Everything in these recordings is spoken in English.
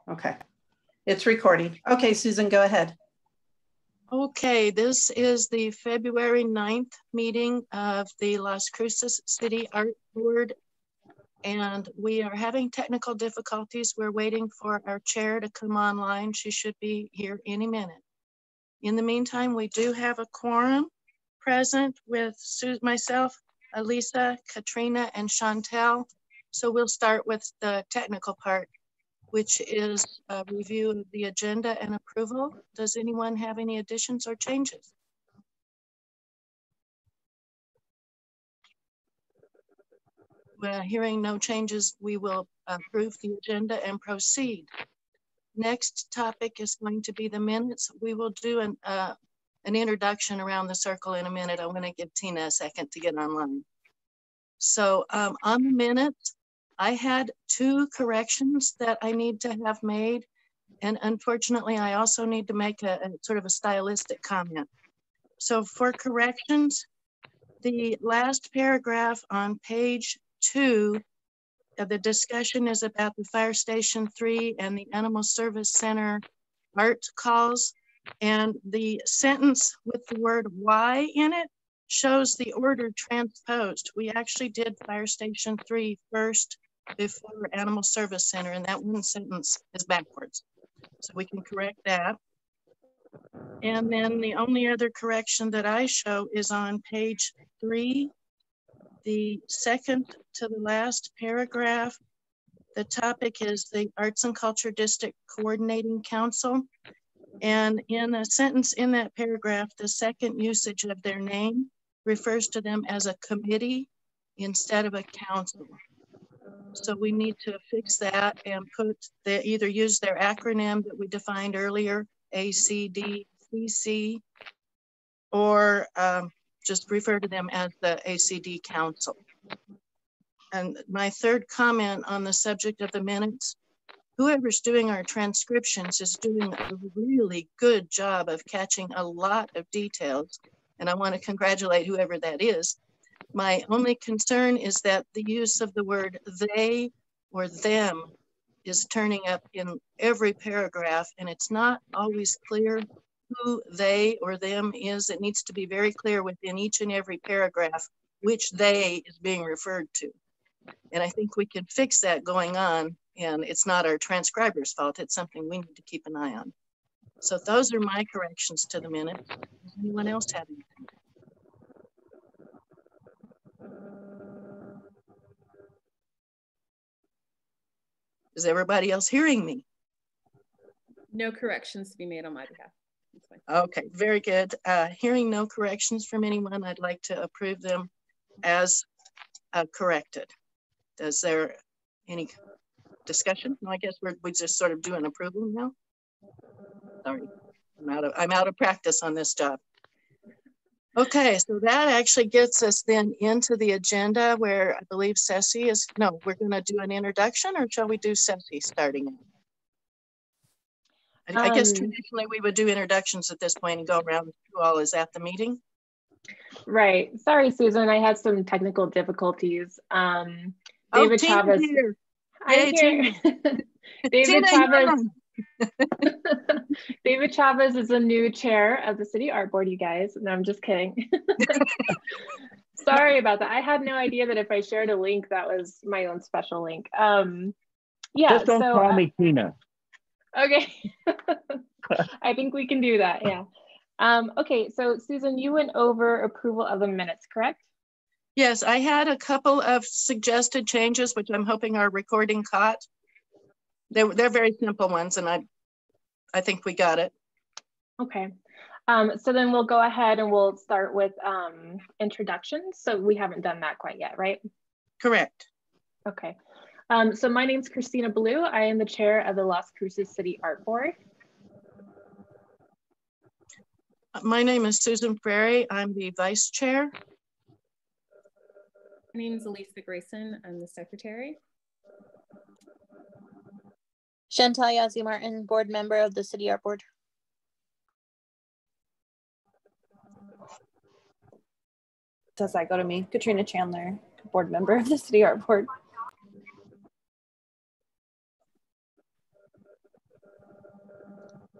Okay, it's recording. Okay, Susan, go ahead. Okay, this is the February 9th meeting of the Las Cruces City Art Board, and we are having technical difficulties. We're waiting for our chair to come online. She should be here any minute. In the meantime, we do have a quorum present with myself, Elisa, Katrina, and Chantel. So we'll start with the technical part, which is a review of the agenda and approval. Does anyone have any additions or changes? Well, hearing no changes, we will approve the agenda and proceed. Next topic is going to be the minutes. We will do an introduction around the circle in a minute. I want to give Tina a second to get online. So on the minutes, I had 2 corrections that I need to have made. And unfortunately, I also need to make a sort of a stylistic comment. So for corrections, the last paragraph on page 2, the discussion is about the Fire Station 3 and the Animal Service Center art calls. And the sentence with the word "why" in it shows the order transposed. We actually did Fire Station 3 first before Animal Service Center, and that one sentence is backwards. So we can correct that. And then the only other correction that I show is on page 3, the second to the last paragraph. The topic is the Arts and Culture District Coordinating Council. And in a sentence in that paragraph, the second usage of their name refers to them as a committee instead of a council. So we need to fix that and either use their acronym that we defined earlier, ACDCC, or just refer to them as the ACD Council. And my third comment on the subject of the minutes, whoever's doing our transcriptions is doing a really good job of catching a lot of details. And I want to congratulate whoever that is. My only concern is that the use of the word they or them is turning up in every paragraph, and it's not always clear who they or them is. It needs to be very clear within each and every paragraph which they is being referred to. And I think we can fix that going on, and it's not our transcriber's fault. It's something we need to keep an eye on. So those are my corrections to the minutes. Does anyone else have anything? Is everybody else hearing me? No corrections to be made on my behalf. That's fine. Okay, very good. Hearing no corrections from anyone, I'd like to approve them as corrected. Is there any discussion? No, I guess we just sort of do an approval now. Sorry, I'm out of practice on this job. Okay, so that actually gets us then into the agenda where I believe Ceci is, no, we're gonna do an introduction, or shall we do Ceci starting? I guess traditionally we would do introductions at this point and go around who all is at the meeting. Right, sorry, Susan, I had some technical difficulties. David Chavez. Here. I'm here. David Chavez. David Chavez is the new chair of the City Art Board, you guys. No, I'm just kidding. Sorry about that. I had no idea that if I shared a link, that was my own special link. Yeah. Just don't call me Tina. Okay. I think we can do that, yeah. Okay, so Susan, you went over approval of the minutes, correct? Yes, I had a couple of suggested changes, which I'm hoping our recording caught. They're very simple ones, and I think we got it. Okay, so then we'll go ahead and we'll start with introductions. So we haven't done that quite yet, right? Correct. Okay, so my name's Christina Blue. I am the chair of the Las Cruces City Art Board. My name is Susan Frary. I'm the vice chair. My name is Elisa Grayson. I'm the secretary. Chantal Yazzie Martin, board member of the City Art Board. Does that go to me? Katrina Chandler, board member of the City Art Board.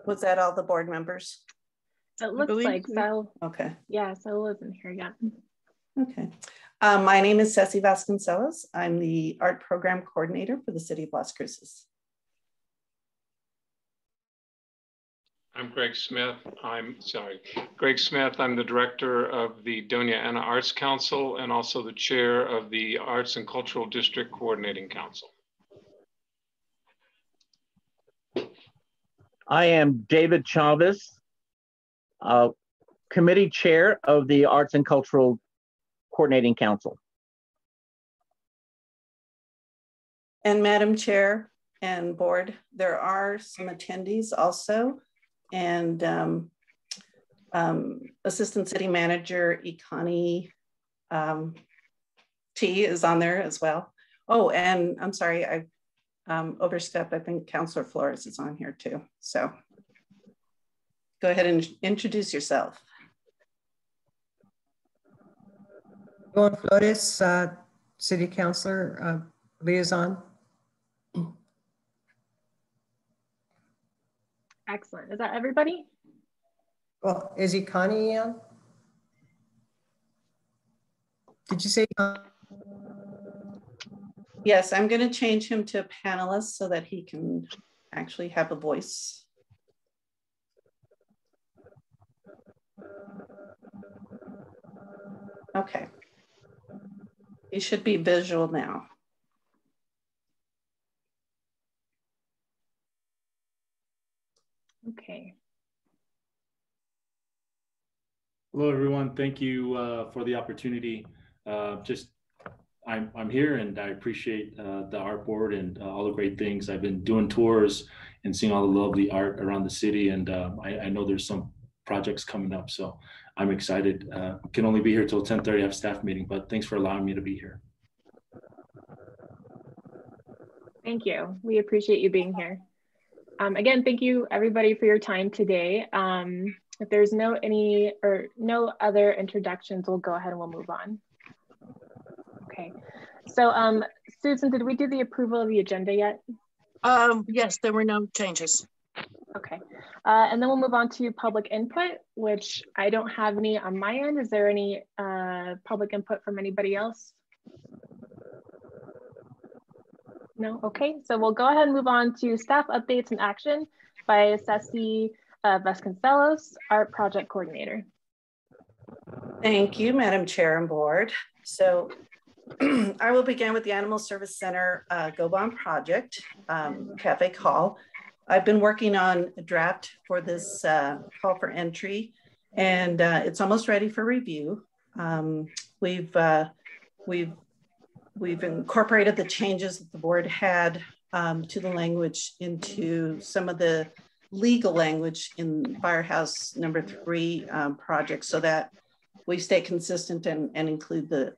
Was that all the board members? It looks believe like so. Okay. Yeah, so isn't here yet. Okay. My name is Ceci Vasconcelos. I'm the art program coordinator for the city of Las Cruces. I'm Greg Smith. Greg Smith. I'm the director of the Doña Ana Arts Council and also the chair of the Arts and Cultural District Coordinating Council. I am David Chavez, committee chair of the Arts and Cultural Coordinating Council. And Madam Chair and board, there are some attendees also, and Assistant City Manager Ikani T is on there as well. Oh, and I'm sorry, I overstepped. I think Councilor Flores is on here too. So go ahead and introduce yourself. Flores, City Councilor, Liaison. Excellent. Is that everybody? Well, is Ikani on? Did you say? Yes, I'm going to change him to a panelist so that he can actually have a voice. Okay. He should be visual now. Okay. Hello, everyone. Thank you for the opportunity. I'm here and I appreciate the art board and all the great things. I've been doing tours and seeing all the lovely art around the city, and I know there's some projects coming up, so I'm excited. Can only be here till 10:30. I have a staff meeting, but thanks for allowing me to be here. Thank you. We appreciate you being here. Again, thank you everybody for your time today. If there's no other introductions, we'll go ahead and we'll move on. Okay. So Susan, did we do the approval of the agenda yet? Yes, there were no changes. Okay. And then we'll move on to public input, which I don't have any on my end. Is there any public input from anybody else? No? Okay, so we'll go ahead and move on to staff updates and action by Ceci Vasconcelos, Art Project Coordinator. Thank you, Madam Chair and Board. So I will begin with the Animal Service Center Go Bond project, Cafe Call. I've been working on a draft for this call for entry, and it's almost ready for review. We've incorporated the changes that the board had to the language into some of the legal language in Firehouse number 3 project, so that we stay consistent and include the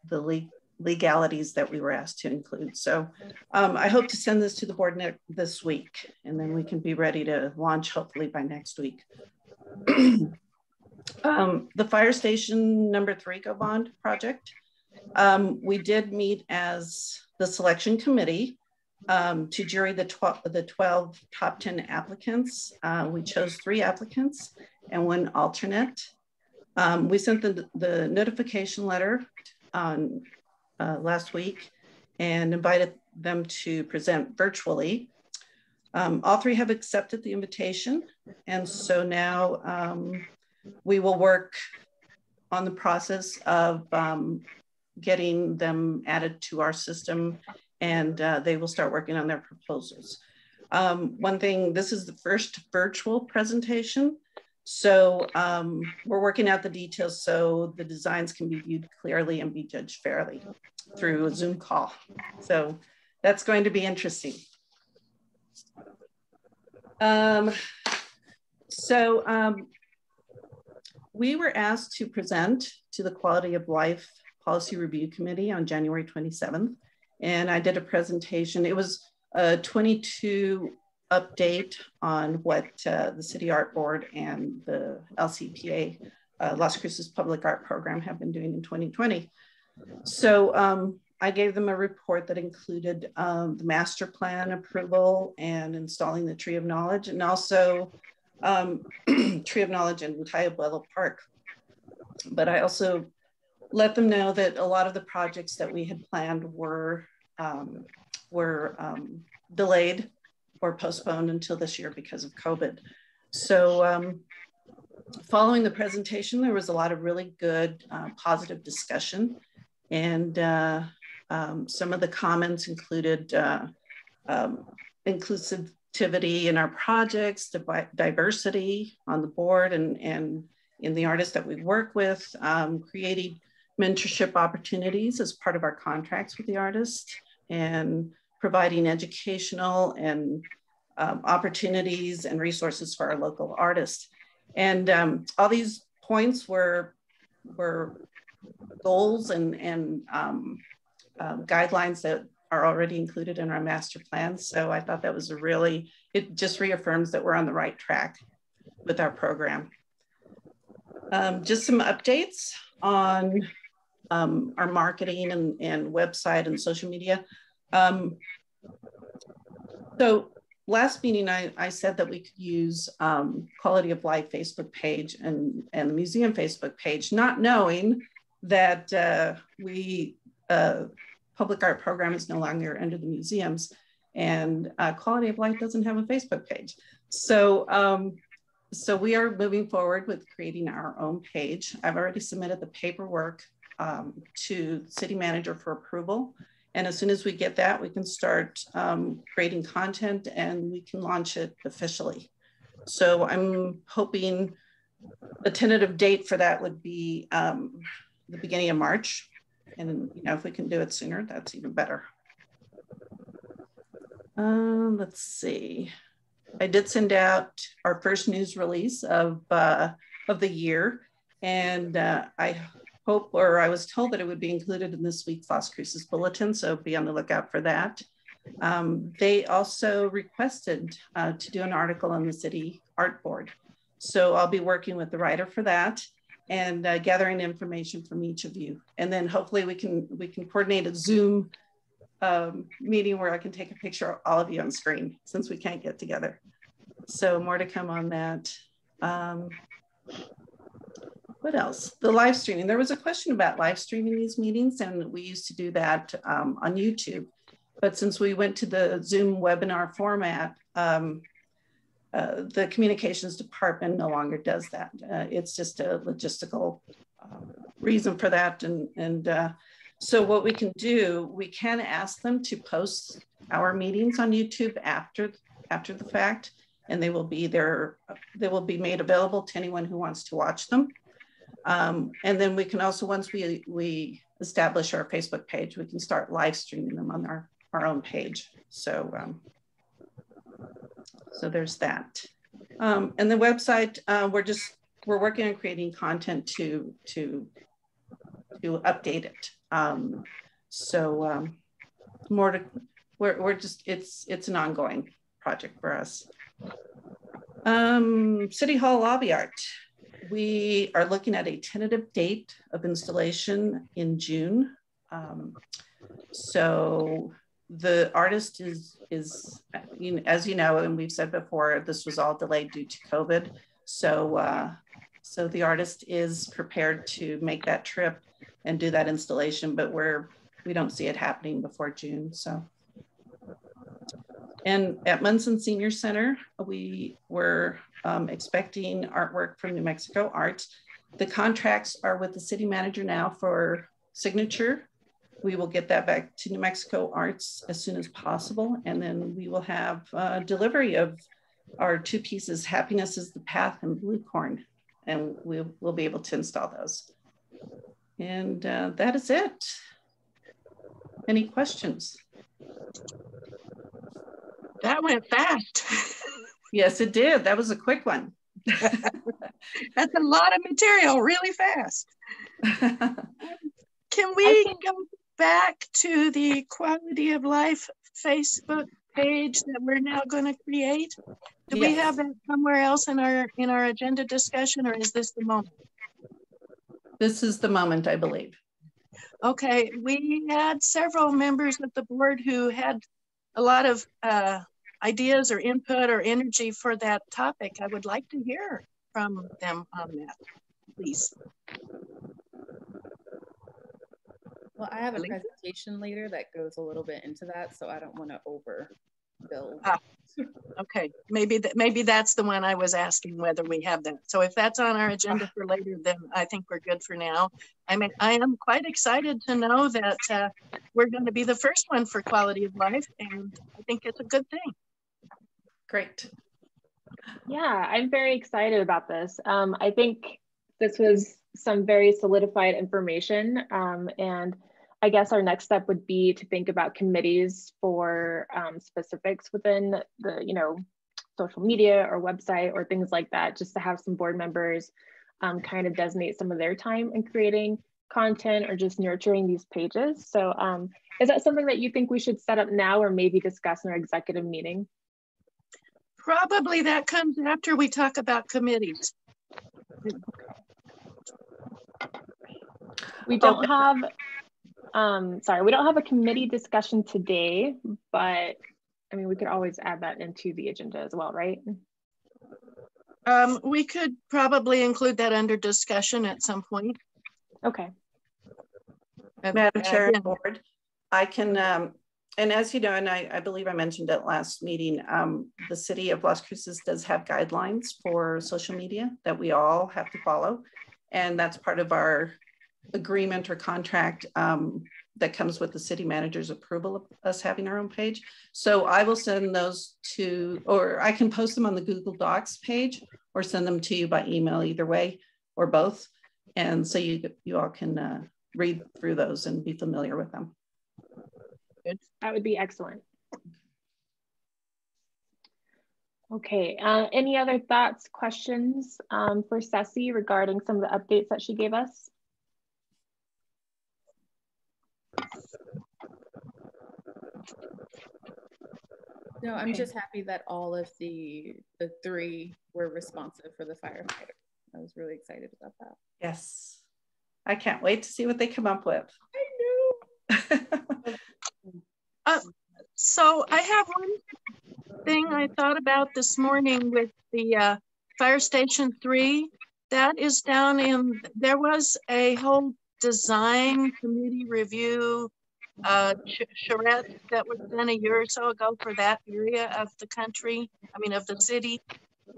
legalities that we were asked to include. So I hope to send this to the board this week, and then we can be ready to launch hopefully by next week. The fire station number 3 Go Bond project. We did meet as the selection committee to jury the 12 top 10 applicants. We chose 3 applicants and 1 alternate. We sent the notification letter on last week and invited them to present virtually. All 3 have accepted the invitation. And so now we will work on the process of getting them added to our system, and they will start working on their proposals. One thing, this is the first virtual presentation. So we're working out the details so the designs can be viewed clearly and be judged fairly through a Zoom call. So that's going to be interesting. We were asked to present to the Quality of Life Policy Review Committee on January 27th. And I did a presentation. It was a 22 update on what the City Art Board and the LCPA, Las Cruces Public Art Program, have been doing in 2020. So I gave them a report that included the master plan approval and installing the Tree of Knowledge, and also Tree of Knowledge in Untitled Park. But I also let them know that a lot of the projects that we had planned were delayed or postponed until this year because of COVID. So following the presentation, there was a lot of really good positive discussion, and some of the comments included inclusivity in our projects, diversity on the board and in the artists that we work with, creating mentorship opportunities as part of our contracts with the artists, and providing educational and opportunities and resources for our local artists. And all these points were goals and guidelines that are already included in our master plan. So I thought that was it just reaffirms that we're on the right track with our program. Just some updates on our marketing and website and social media. So last meeting, I said that we could use Quality of Life Facebook page and the museum Facebook page, not knowing that public art program is no longer under the museums, and Quality of Life doesn't have a Facebook page. So, so we are moving forward with creating our own page. I've already submitted the paperwork to the city manager for approval. And as soon as we get that, we can start creating content and we can launch it officially. So I'm hoping the tentative date for that would be the beginning of March. And if we can do it sooner, that's even better. Let's see. I did send out our first news release of the year, and I hope, or I was told that it would be included in this week's Las Cruces Bulletin, so be on the lookout for that. They also requested to do an article on the city art board. So I'll be working with the writer for that and gathering information from each of you. And then hopefully we can coordinate a Zoom meeting where I can take a picture of all of you on screen, since we can't get together. So more to come on that. What else? The live streaming. There was a question about live streaming these meetings, and we used to do that on YouTube. But since we went to the Zoom webinar format, the communications department no longer does that. It's just a logistical reason for that. And so what we can do, we can ask them to post our meetings on YouTube after the fact, and they will be made available to anyone who wants to watch them. And then we can also, once we establish our Facebook page, we can start live streaming them on our own page. So so there's that. And the website, we're working on creating content to update it. It's an ongoing project for us. City Hall lobby art. We are looking at a tentative date of installation in June. So the artist is as you know, and we've said before, this was all delayed due to COVID. So, so the artist is prepared to make that trip and do that installation, but we don't see it happening before June. So, and at Munson Senior Center, we were expecting artwork from New Mexico Arts. The contracts are with the city manager now for signature. We will get that back to New Mexico Arts as soon as possible. And then we will have delivery of our two pieces, Happiness is the Path and Blue Corn. And we'll be able to install those. And that is it. Any questions? That went fast. Yes, it did. That was a quick one. That's a lot of material, really fast. Can we go back to the Quality of Life Facebook page that we're now going to create? Do we have that somewhere else in our agenda discussion, or is this the moment? This is the moment, I believe. Okay, we had several members of the board who had a lot of ideas or input or energy for that topic. I would like to hear from them on that, please. Well, I have a presentation later that goes a little bit into that, so I don't want to overbuild. Okay, maybe that's the one I was asking whether we have that. So if that's on our agenda for later, then I think we're good for now. I mean, I am quite excited to know that we're going to be the first one for quality of life, and I think it's a good thing. Great. Yeah, I'm very excited about this. I think this was some very solidified information, and I guess our next step would be to think about committees for specifics within the, social media or website or things like that, just to have some board members kind of designate some of their time in creating content or just nurturing these pages. So is that something that you think we should set up now or maybe discuss in our executive meeting? Probably that comes after we talk about committees. We don't have, we don't have a committee discussion today, but I mean, we could always add that into the agenda as well, right? We could probably include that under discussion at some point. Okay. Madam Chair and Board, I can, and as you know, and I believe I mentioned at last meeting, the city of Las Cruces does have guidelines for social media that we all have to follow. And that's part of our agreement or contract that comes with the city manager's approval of us having our own page. So I will send those to, or I can post them on the Google Docs page or send them to you by email, either way, or both. And so you all can read through those and be familiar with them. Good. That would be excellent. Okay, any other thoughts, questions for Ceci regarding some of the updates that she gave us? No, I'm just happy that all of the three were responsive for the firefighter. I was really excited about that. Yes, I can't wait to see what they come up with. I know. So I have one thing I thought about this morning with the Fire Station 3. That is down in, there was a whole design committee review charrette that was done a year or so ago for that area of the country, of the city,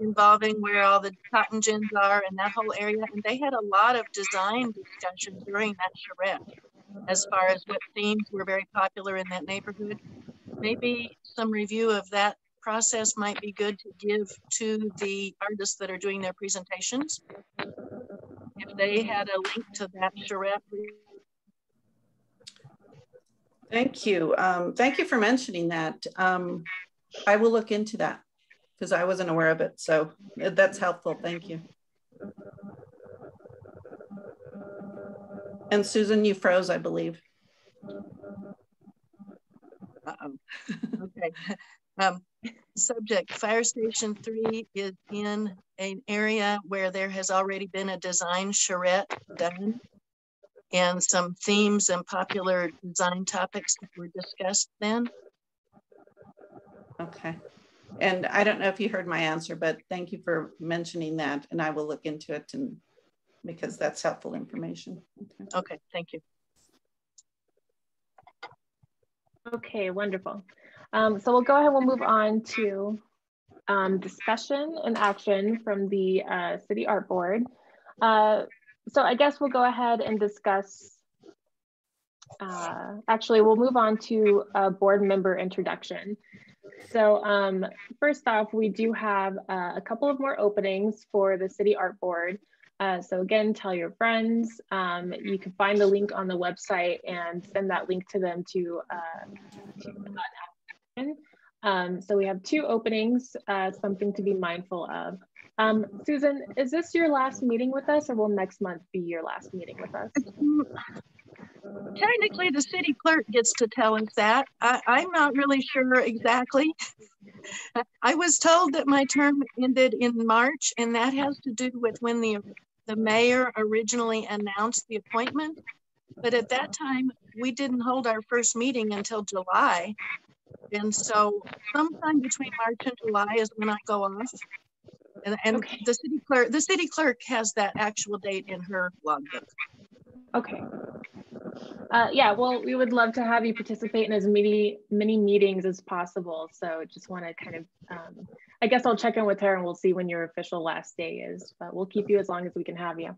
involving where all the cotton gins are and that whole area. And they had a lot of design discussion during that charrette as far as what themes were very popular in that neighborhood. Maybe some review of that process might be good to give to the artists that are doing their presentations. If they had a link to that charrette. Thank you. Thank you for mentioning that. I will look into that because I wasn't aware of it. So that's helpful. Thank you. And Susan, you froze, I believe. Uh-oh. Okay. Subject, Fire Station 3 is in an area where there has already been a design charrette done, and some themes and popular design topics that were discussed then. Okay. And I don't know if you heard my answer, but thank you for mentioning that, and I will look into it and because that's helpful information. Okay, thank you. Okay, wonderful. So we'll go ahead, we'll move on to discussion and action from the City Art Board. So I guess we'll go ahead and discuss, actually we'll move on to a board member introduction. So first off, we do have a couple of more openings for the City Art Board. So again, tell your friends. You can find the link on the website and send that link to them to so we have 2 openings, something to be mindful of. Susan, is this your last meeting with us, or will next month be your last meeting with us? Technically, the city clerk gets to tell us that. I'm not really sure exactly. I was told that my term ended in March, and that has to do with when the mayor originally announced the appointment. But at that time, we didn't hold our first meeting until July. And so sometime between March and July is when I go off. And Okay. the city clerk has that actual date in her logbook. Okay. Yeah, well, we would love to have you participate in as many meetings as possible. So just want to kind of, I guess I'll check in with her and we'll see when your official last day is, but we'll keep you as long as we can have you.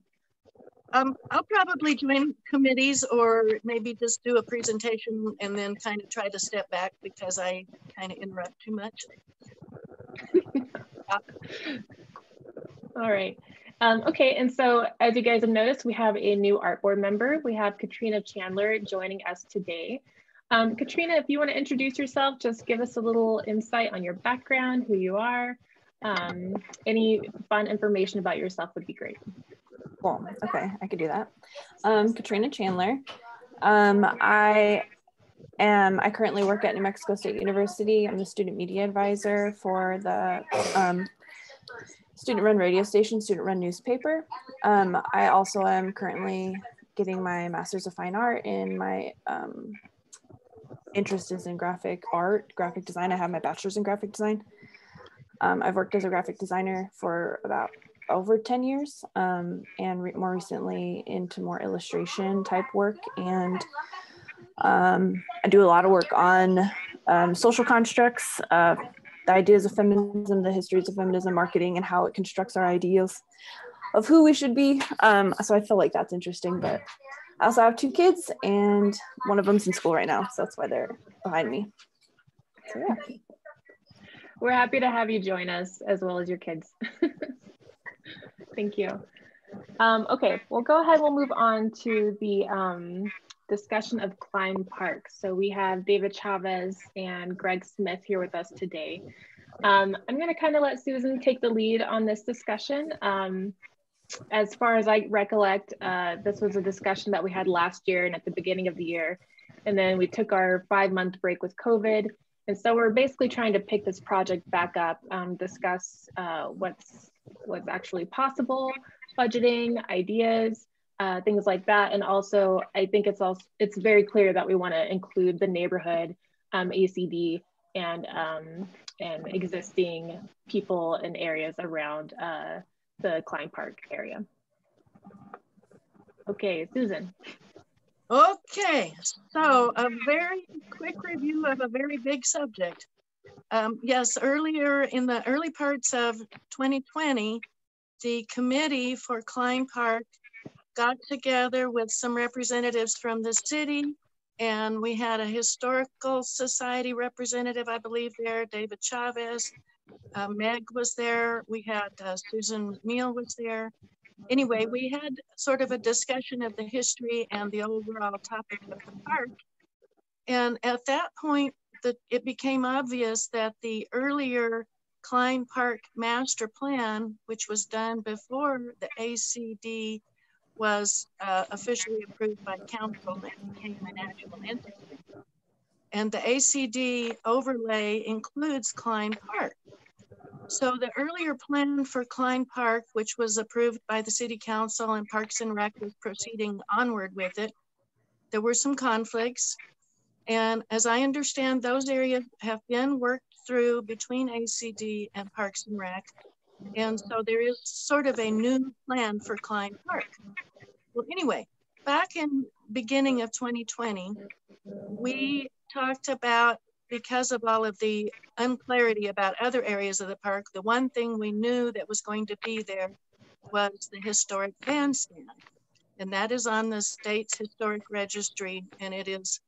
I'll probably join committees or maybe just do a presentation and then kind of try to step back because I kind of interrupt too much. All right. Okay, and so as you guys have noticed, we have a new art board member. We have Katrina Chandler joining us today. Katrina, if you want to introduce yourself, just give us a little insight on your background, who you are. Any fun information about yourself would be great. Cool. Okay, I could do that. Katrina Chandler. I currently work at New Mexico State University. I'm the student media advisor for the student-run radio station, student-run newspaper. I also am currently getting my Master's of Fine Art, and my interest is in graphic art, graphic design. I have my bachelor's in graphic design. I've worked as a graphic designer for about over 10 years, and more recently into more illustration type work. And I do a lot of work on social constructs, the ideas of feminism, the histories of feminism, marketing, and how it constructs our ideals of who we should be. So I feel like that's interesting, but I also have 2 kids and one of them's in school right now. So that's why they're behind me. So yeah. We're happy to have you join us as well as your kids. Thank you. Okay, we'll go ahead. We'll move on to the discussion of Klein Park. So we have David Chavez and Greg Smith here with us today. I'm going to kind of let Susan take the lead on this discussion. As far as I recollect, this was a discussion that we had last year and at the beginning of the year. And then we took our 5-month break with COVID. And so we're basically trying to pick this project back up, discuss what's actually possible, budgeting, ideas, things like that. And also, I think it's very clear that we want to include the neighborhood, ACD, and existing people in areas around the Klein Park area. Okay, Susan. Okay, so a very quick review of a very big subject. Yes, earlier in the early parts of 2020, the committee for Klein Park got together with some representatives from the city, and we had a historical society representative, I believe there, David Chavez. Meg was there. We had Susan Meal was there. Anyway, we had sort of a discussion of the history and the overall topic of the park. And at that point, it became obvious that the earlier Klein Park master plan, which was done before the ACD was officially approved by council and became an actual entity. And the ACD overlay includes Klein Park. So the earlier plan for Klein Park, which was approved by the City Council and Parks and Rec was proceeding onward with it, there were some conflicts. And as I understand, those areas have been worked through between ACD and Parks and Rec. And so there is sort of a new plan for Klein Park. Well, anyway, back in beginning of 2020, we talked about, because of all of the unclarity about other areas of the park, the one thing we knew that was going to be there was the historic bandstand. And that is on the state's historic registry. And it is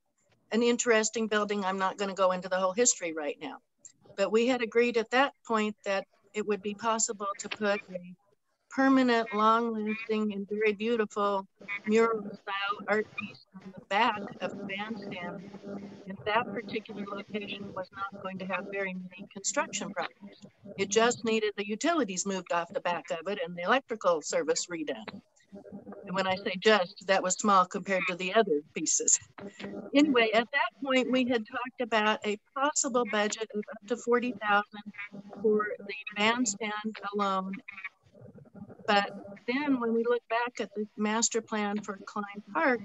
an interesting building. I'm not going to go into the whole history right now. But we had agreed at that point that it would be possible to put a permanent, long-lasting, and very beautiful mural-style art piece on the back of the bandstand. And that particular location was not going to have very many construction problems. It just needed the utilities moved off the back of it and the electrical service redone. And when I say just, that was small compared to the other pieces. Anyway, at that point, we had talked about a possible budget of up to $40,000 for the bandstand alone. But then when we look back at the master plan for Klein Park,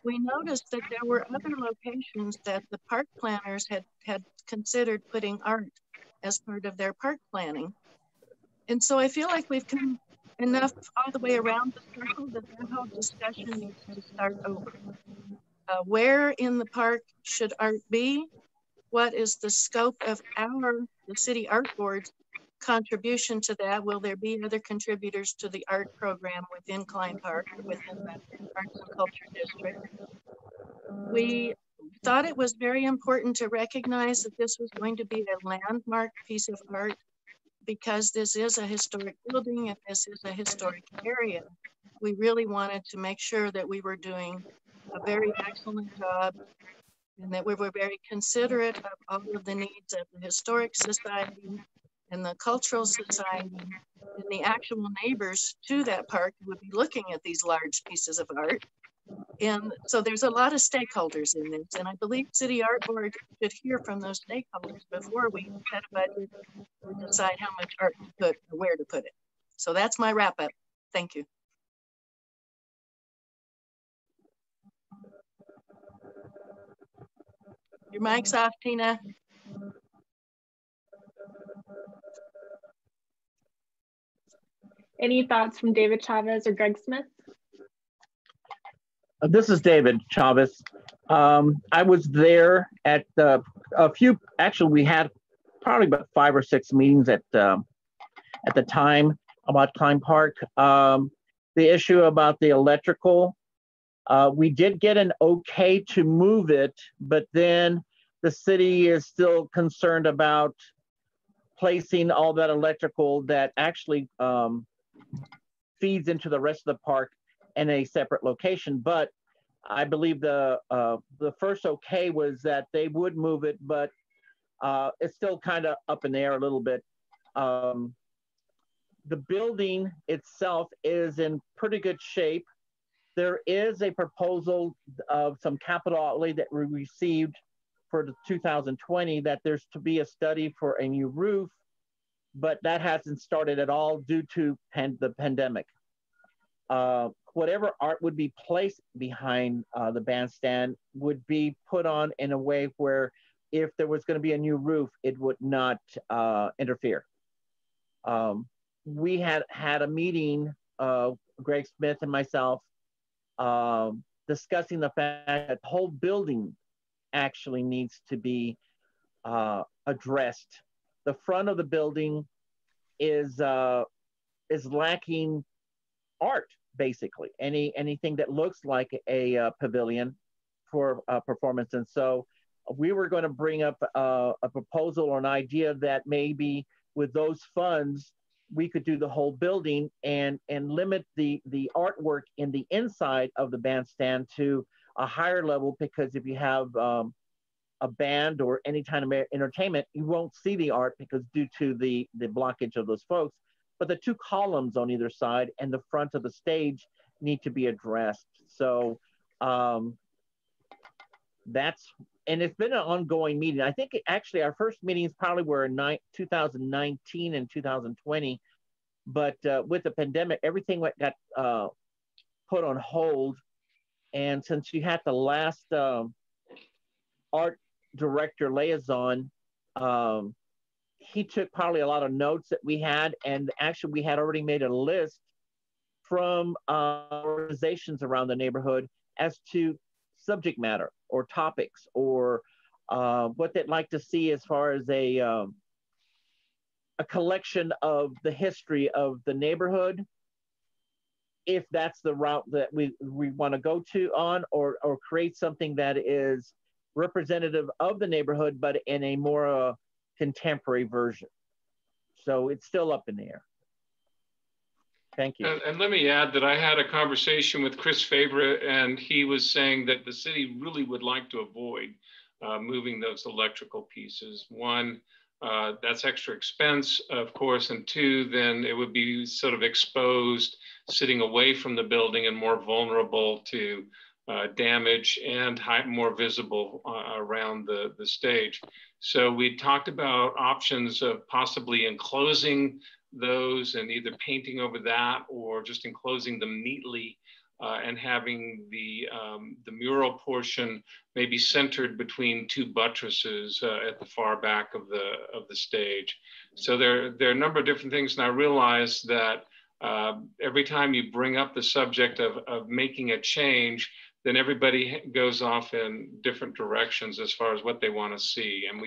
we noticed that there were other locations that the park planners had considered putting art as part of their park planning. And so I feel like we've come enough all the way around the circle that that whole discussion needs to start over. Where in the park should art be? What is the scope of the city art board's contribution to that? Will there be other contributors to the art program within Klein Park or within the Arts and Culture District? We thought it was very important to recognize that this was going to be a landmark piece of art because this is a historic building and this is a historic area. We really wanted to make sure that we were doing a very excellent job and that we were very considerate of all of the needs of the Historic Society and the Cultural Society and the actual neighbors to that park who would be looking at these large pieces of art. And so there's a lot of stakeholders in this, and I believe City Art Board should hear from those stakeholders before we set a budget or decide how much art to put or where to put it. So that's my wrap up. Thank you. Your mic's off, Tina. Any thoughts from David Chavez or Greg Smith? This is David Chavez. I was there at a few, actually we had probably about 5 or 6 meetings at the time about Klein Park. The issue about the electrical, we did get an okay to move it, but then the city is still concerned about placing all that electrical that actually feeds into the rest of the park in a separate location. But I believe the first okay was that they would move it, but it's still kind of up in the air a little bit. The building itself is in pretty good shape. There is a proposal of some capital outlay that we received for the 2020 that there's to be a study for a new roof, but that hasn't started at all due to the pandemic. Whatever art would be placed behind the bandstand would be put on in a way where if there was going to be a new roof, it would not interfere. We had a meeting, Greg Smith and myself, discussing the fact that the whole building actually needs to be addressed. The front of the building is lacking art, basically. Anything that looks like a pavilion for performance. And so we were going to bring up a proposal or an idea that maybe with those funds, we could do the whole building and limit the artwork in the inside of the bandstand to a higher level, because if you have a band or any kind of entertainment, you won't see the art because due to the blockage of those folks. But the 2 columns on either side and the front of the stage need to be addressed. So and it's been an ongoing meeting. I think actually our first meetings probably were in 2019 and 2020, but with the pandemic, everything got put on hold. And since you had the last art director liaison, he took probably a lot of notes that we had, and actually we had already made a list from organizations around the neighborhood as to subject matter or topics or what they'd like to see as far as a collection of the history of the neighborhood, if that's the route that we want to go to on, or create something that is representative of the neighborhood, but in a more contemporary version. So it's still up in the air. Thank you. And let me add that I had a conversation with Chris Favre, and he was saying that the city really would like to avoid moving those electrical pieces. One, that's extra expense, of course, and 2, then it would be sort of exposed, sitting away from the building and more vulnerable to damage and more visible around the stage. So we talked about options of possibly enclosing those and either painting over that or just enclosing them neatly and having the mural portion maybe centered between two buttresses at the far back of the stage. So there are a number of different things, and I realize that every time you bring up the subject of making a change, then everybody goes off in different directions as far as what they want to see, and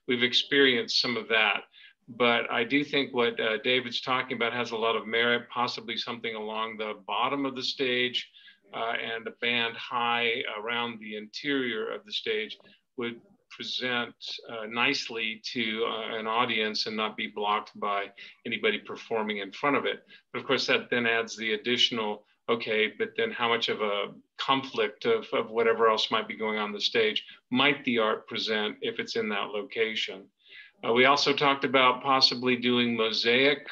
we've experienced some of that. But I do think what David's talking about has a lot of merit, possibly something along the bottom of the stage and a band high around the interior of the stage would present nicely to an audience and not be blocked by anybody performing in front of it. But of course, that then adds the additional, okay, but then how much of a conflict of whatever else might be going on the stage might the art present if it's in that location? We also talked about possibly doing mosaic,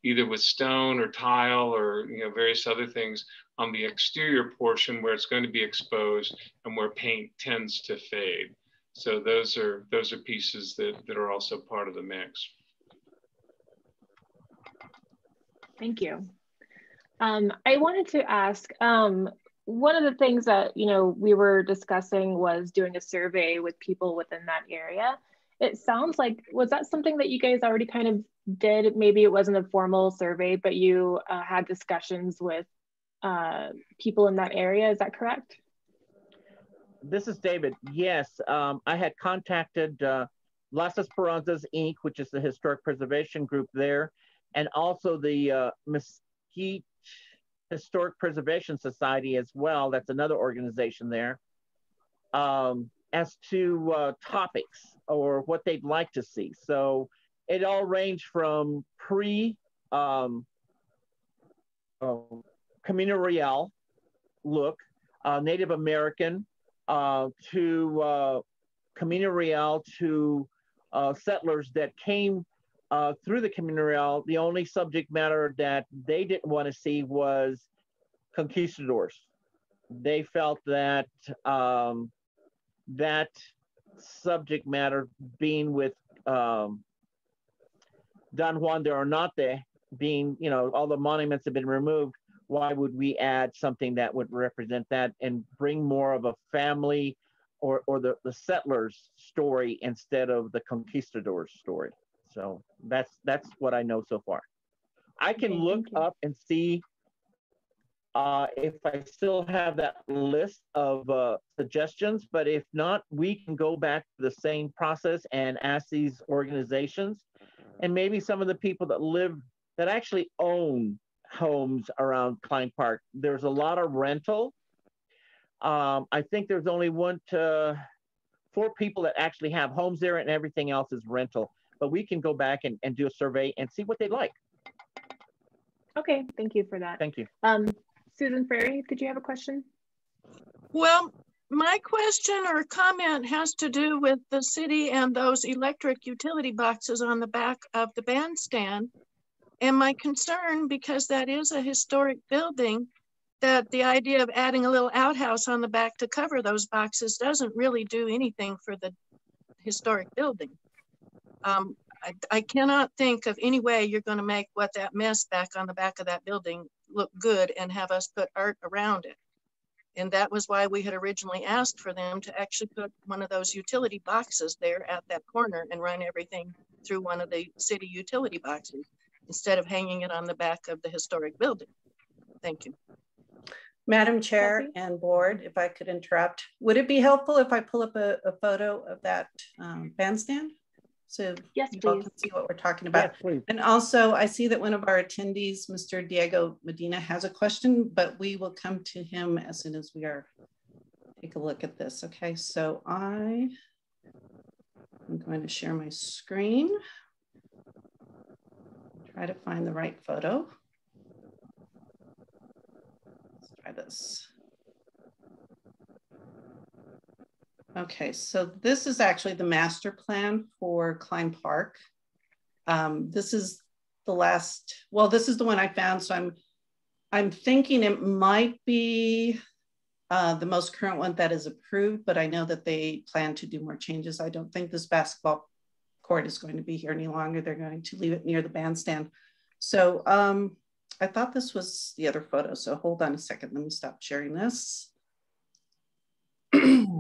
either with stone or tile or various other things on the exterior portion where it's going to be exposed and where paint tends to fade. So those are pieces that are also part of the mix. Thank you. I wanted to ask, one of the things that we were discussing was doing a survey with people within that area. It sounds like, was that something that you guys already kind of did? Maybe it wasn't a formal survey, but you had discussions with people in that area. Is that correct? This is David. Yes, I had contacted Las Esperanzas Inc., which is the historic preservation group there, and also the Mesquite Historic Preservation Society as well. That's another organization there. As to topics or what they'd like to see. So it all ranged from Camino Real look, Native American, to Camino Real, to settlers that came through the Camino Real. The only subject matter that they didn't want to see was conquistadors. They felt that that subject matter being with Don Juan de Ornate, being, all the monuments have been removed, why would we add something that would represent that and bring more of a family or the settlers story instead of the conquistadors story? So that's what I know so far. I can look up and see if I still have that list of suggestions, but if not, we can go back to the same process and ask these organizations and maybe some of the people that actually own homes around Klein Park. There's a lot of rental. I think there's only 1 to 4 people that actually have homes there, and everything else is rental. But we can go back and do a survey and see what they like. Okay, thank you for that. Thank you. Susan Ferry, did you have a question? Well, my question or comment has to do with the city and those electric utility boxes on the back of the bandstand. And my concern, because that is a historic building, that the idea of adding a little outhouse on the back to cover those boxes doesn't really do anything for the historic building. I cannot think of any way you're going to make that mess back on the back of that building look good and have us put art around it. And that was why we had originally asked for them to actually put one of those utility boxes there at that corner and run everything through one of the city utility boxes instead of hanging it on the back of the historic building. Thank you. Madam Chair and board, if I could interrupt, would it be helpful if I pull up a photo of that bandstand? So yes, you all can see what we're talking about. Yes, please. And also I see that one of our attendees, Mr. Diego Medina, has a question, but we will come to him as soon as we are, take a look at this. Okay, so I'm going to share my screen. Try to find the right photo. Let's try this. Okay, so this is actually the master plan for Klein Park. This is the last, well, this is the one I found. So I'm thinking it might be the most current one that is approved, but I know that they plan to do more changes. I don't think this basketball court is going to be here any longer. They're going to leave it near the bandstand. So I thought this was the other photo, so hold on a second. Let me stop sharing this. And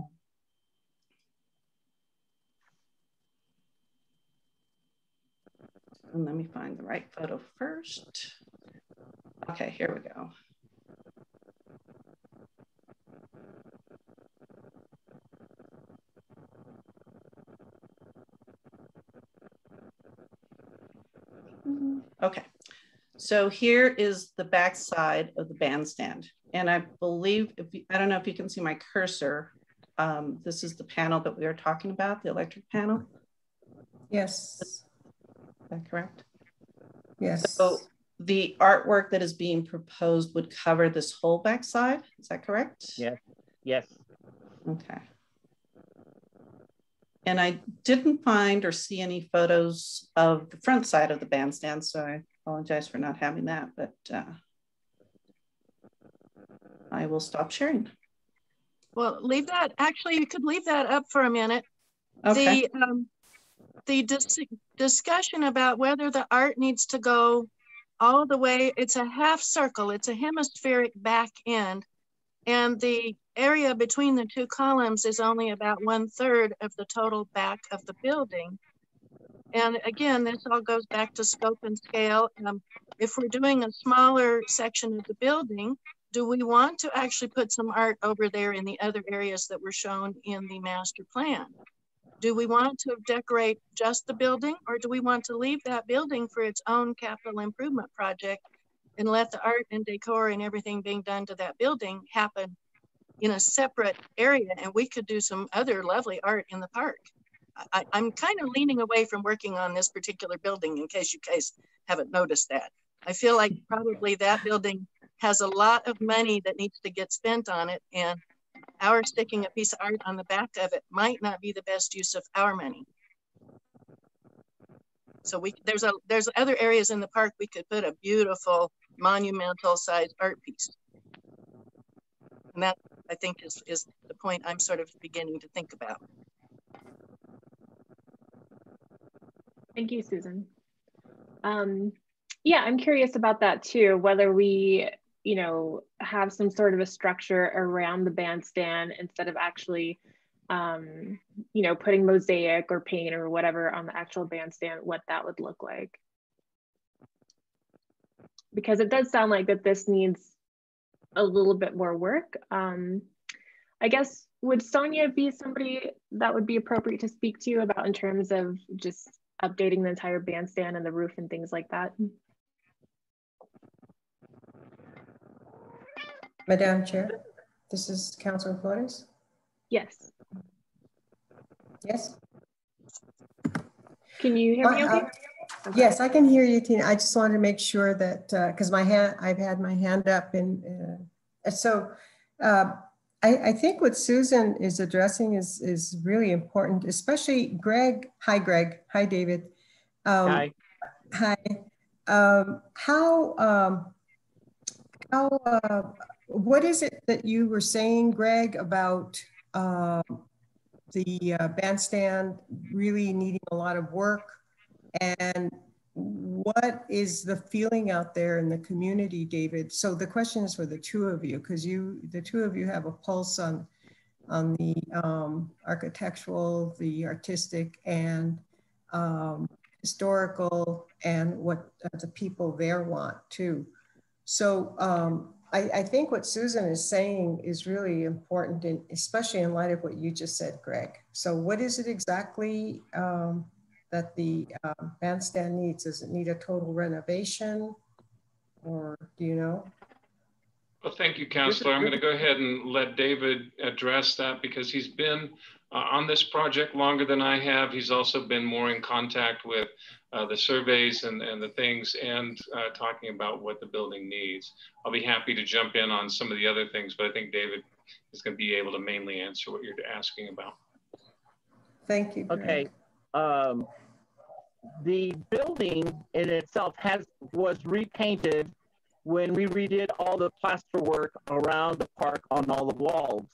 let me find the right photo first. Okay, here we go. Okay, so here is the back side of the bandstand. And I believe, I don't know if you can see my cursor. This is the panel that we are talking about, the electric panel. Yes. Is that correct? Yes. So the artwork that is being proposed would cover this whole back side. Is that correct? Yes. Yes. Okay. And I didn't find or see any photos of the front side of the bandstand, so I apologize for not having that, but I will stop sharing. Well, leave that, actually, you could leave that up for a minute. Okay. The discussion about whether the art needs to go all the way, it's a half circle, it's a hemispheric back end, and the area between the two columns is only about 1/3 of the total back of the building. And again, this all goes back to scope and scale. If we're doing a smaller section of the building, do we want to actually put some art over there in the other areas that were shown in the master plan? Do we want to decorate just the building, or do we want to leave that building for its own capital improvement project and let the art and decor and everything being done to that building happen in a separate area? And we could do some other lovely art in the park. I'm kind of leaning away from working on this particular building, in case you guys haven't noticed that. I feel like probably that building has a lot of money that needs to get spent on it, and our sticking a piece of art on the back of it might not be the best use of our money. So there's other areas in the park we could put a beautiful monumental sized art piece. And that, I think, is the point I'm sort of beginning to think about. Thank you, Susan. Yeah, I'm curious about that too, whether we, have some sort of a structure around the bandstand instead of actually, putting mosaic or paint or whatever on the actual bandstand, what that would look like. Because it does sound like that this needs a little bit more work. I guess, would Sonia be somebody that would be appropriate to speak to you about in terms of just updating the entire bandstand and the roof and things like that? Madam Chair, this is Councilor Flores. Yes. Yes. Can you hear me okay? Okay. Yes, I can hear you, Tina. I just wanted to make sure that, because I've had my hand up, and so I think what Susan is addressing is really important, especially Greg. Hi, Greg. Hi, David. Hi. Hi. What is it that you were saying, Greg, about the bandstand really needing a lot of work? And what is the feeling out there in the community, David? So the question is for the two of you, because the two of you have a pulse on the architectural, the artistic, and historical, and what the people there want too. So I think what Susan is saying is really important, and especially in light of what you just said, Greg. So what is it exactly that the bandstand needs? Does it need a total renovation, or do you know? Well, thank you, Councilor. I'm going to go ahead and let David address that, because he's been on this project longer than I have. He's also been more in contact with the surveys and the things, and talking about what the building needs. I'll be happy to jump in on some of the other things, but I think David is going to be able to mainly answer what you're asking about. Thank you, Greg. Okay. The building in itself was repainted when we redid all the plaster work around the park on all the walls.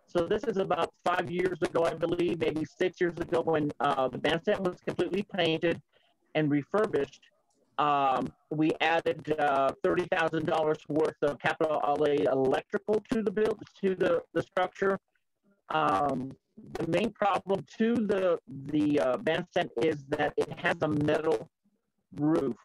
So this is about 5 years ago, I believe, maybe 6 years ago, when the bandstand was completely painted and refurbished. We added $30,000 worth of capital outlay electrical to the structure. The main problem to the bandstand is that it has a metal roof.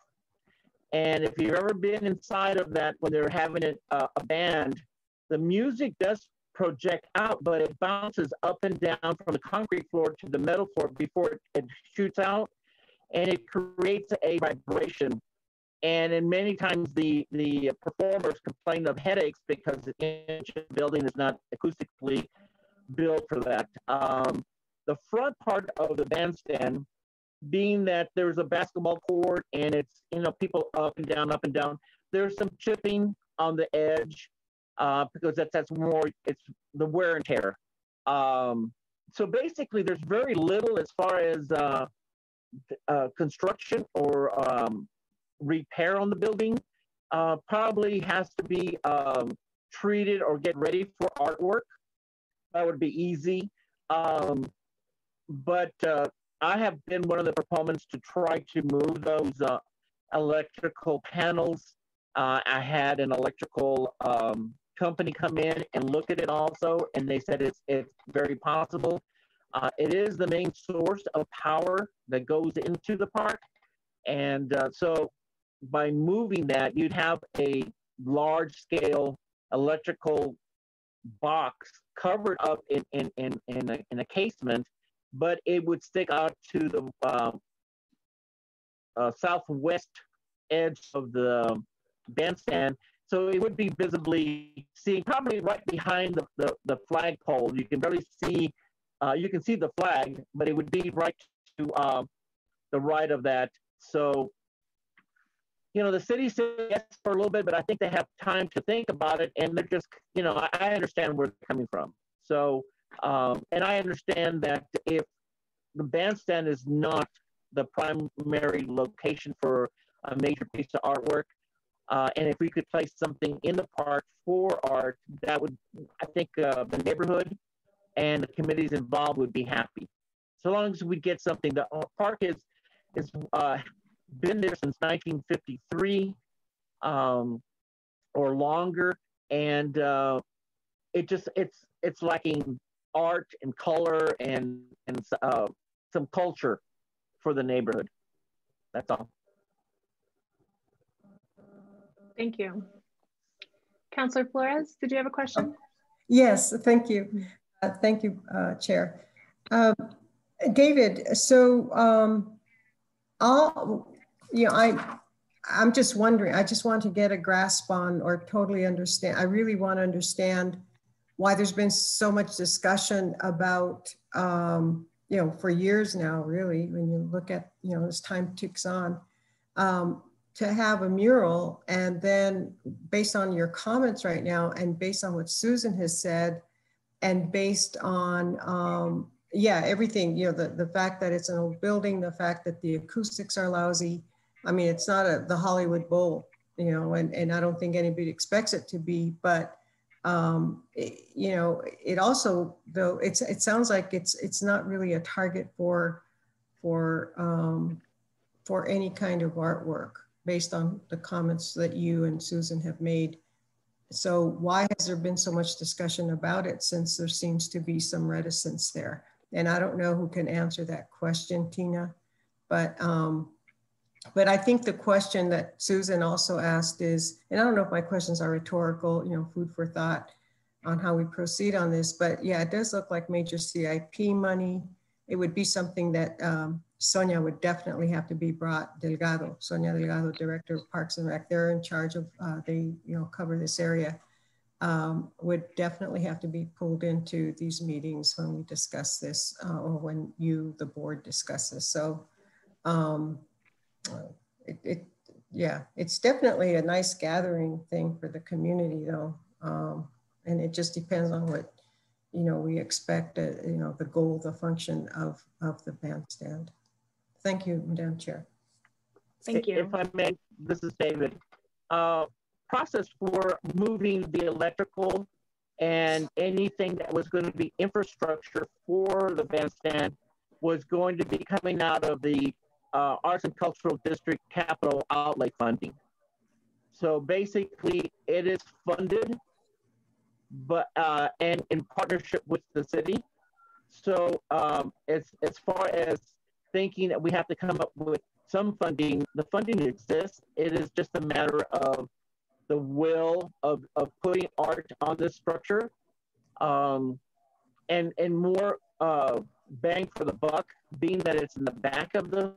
And if you've ever been inside of that when they're having a band, the music does project out, but it bounces up and down from the concrete floor to the metal floor before it shoots out, and it creates a vibration. And in many times the performers complain of headaches because the building is not acoustically built for that. The front part of the bandstand, being that there's a basketball court and it's, people up and down, there's some chipping on the edge because that's more, it's the wear and tear. So basically there's very little as far as construction or repair on the building. Probably has to be treated or get ready for artwork. That would be easy. But I have been one of the proponents to try to move those electrical panels. I had an electrical company come in and look at it also, and they said it's very possible. It is the main source of power that goes into the park. And so by moving that, you'd have a large scale electrical box covered up in a casement, but it would stick out to the southwest edge of the bandstand. So it would be visibly seen, probably right behind the flagpole. You can barely see, you can see the flag, but it would be right to the right of that. So, the city said yes for a little bit, but I think they have time to think about it, and they're just, I understand where they're coming from. So, and I understand that if the bandstand is not the primary location for a major piece of artwork, and if we could place something in the park for art, that would, I think the neighborhood and the committees involved would be happy. So long as we get something. The park is been there since 1953 or longer, and it's lacking art and color and some culture for the neighborhood. That's all. Thank you. Councilor Flores, did you have a question? Yes, thank you. Thank you, Chair. David, so I'm just wondering, I just want to get a grasp on or totally understand. I really want to understand why there's been so much discussion about, for years now, really, when you look at, as time ticks on, to have a mural. And then based on your comments right now, and based on what Susan has said, and based on, everything, the fact that it's an old building, the fact that the acoustics are lousy. I mean, it's not the Hollywood Bowl, and I don't think anybody expects it to be, but it also, though, it sounds like it's not really a target for any kind of artwork based on the comments that you and Susan have made. So why has there been so much discussion about it, since there seems to be some reticence there? And I don't know who can answer that question, Tina, but I think the question that Susan also asked is, and I don't know if my questions are rhetorical, food for thought on how we proceed on this, but yeah, it does look like major CIP money. It would be something that Sonia would definitely have to be brought, Sonia Delgado, Director of Parks and Rec, they're in charge of, they cover this area, would definitely have to be pulled into these meetings when we discuss this, or when the board discusses. So it's definitely a nice gathering thing for the community, though. And it just depends on what, we expect, the goal, the function of the bandstand. Thank you, Madam Chair. Thank you. If I may, this is David. Process for moving the electrical and anything that was going to be infrastructure for the bandstand was going to be coming out of the Arts and Cultural District capital outlay funding. So basically, it is funded, but and in partnership with the city. So as far as thinking that we have to come up with some funding, the funding exists. It is just a matter of the will of putting art on this structure, and more bang for the buck, being that it's in the back of the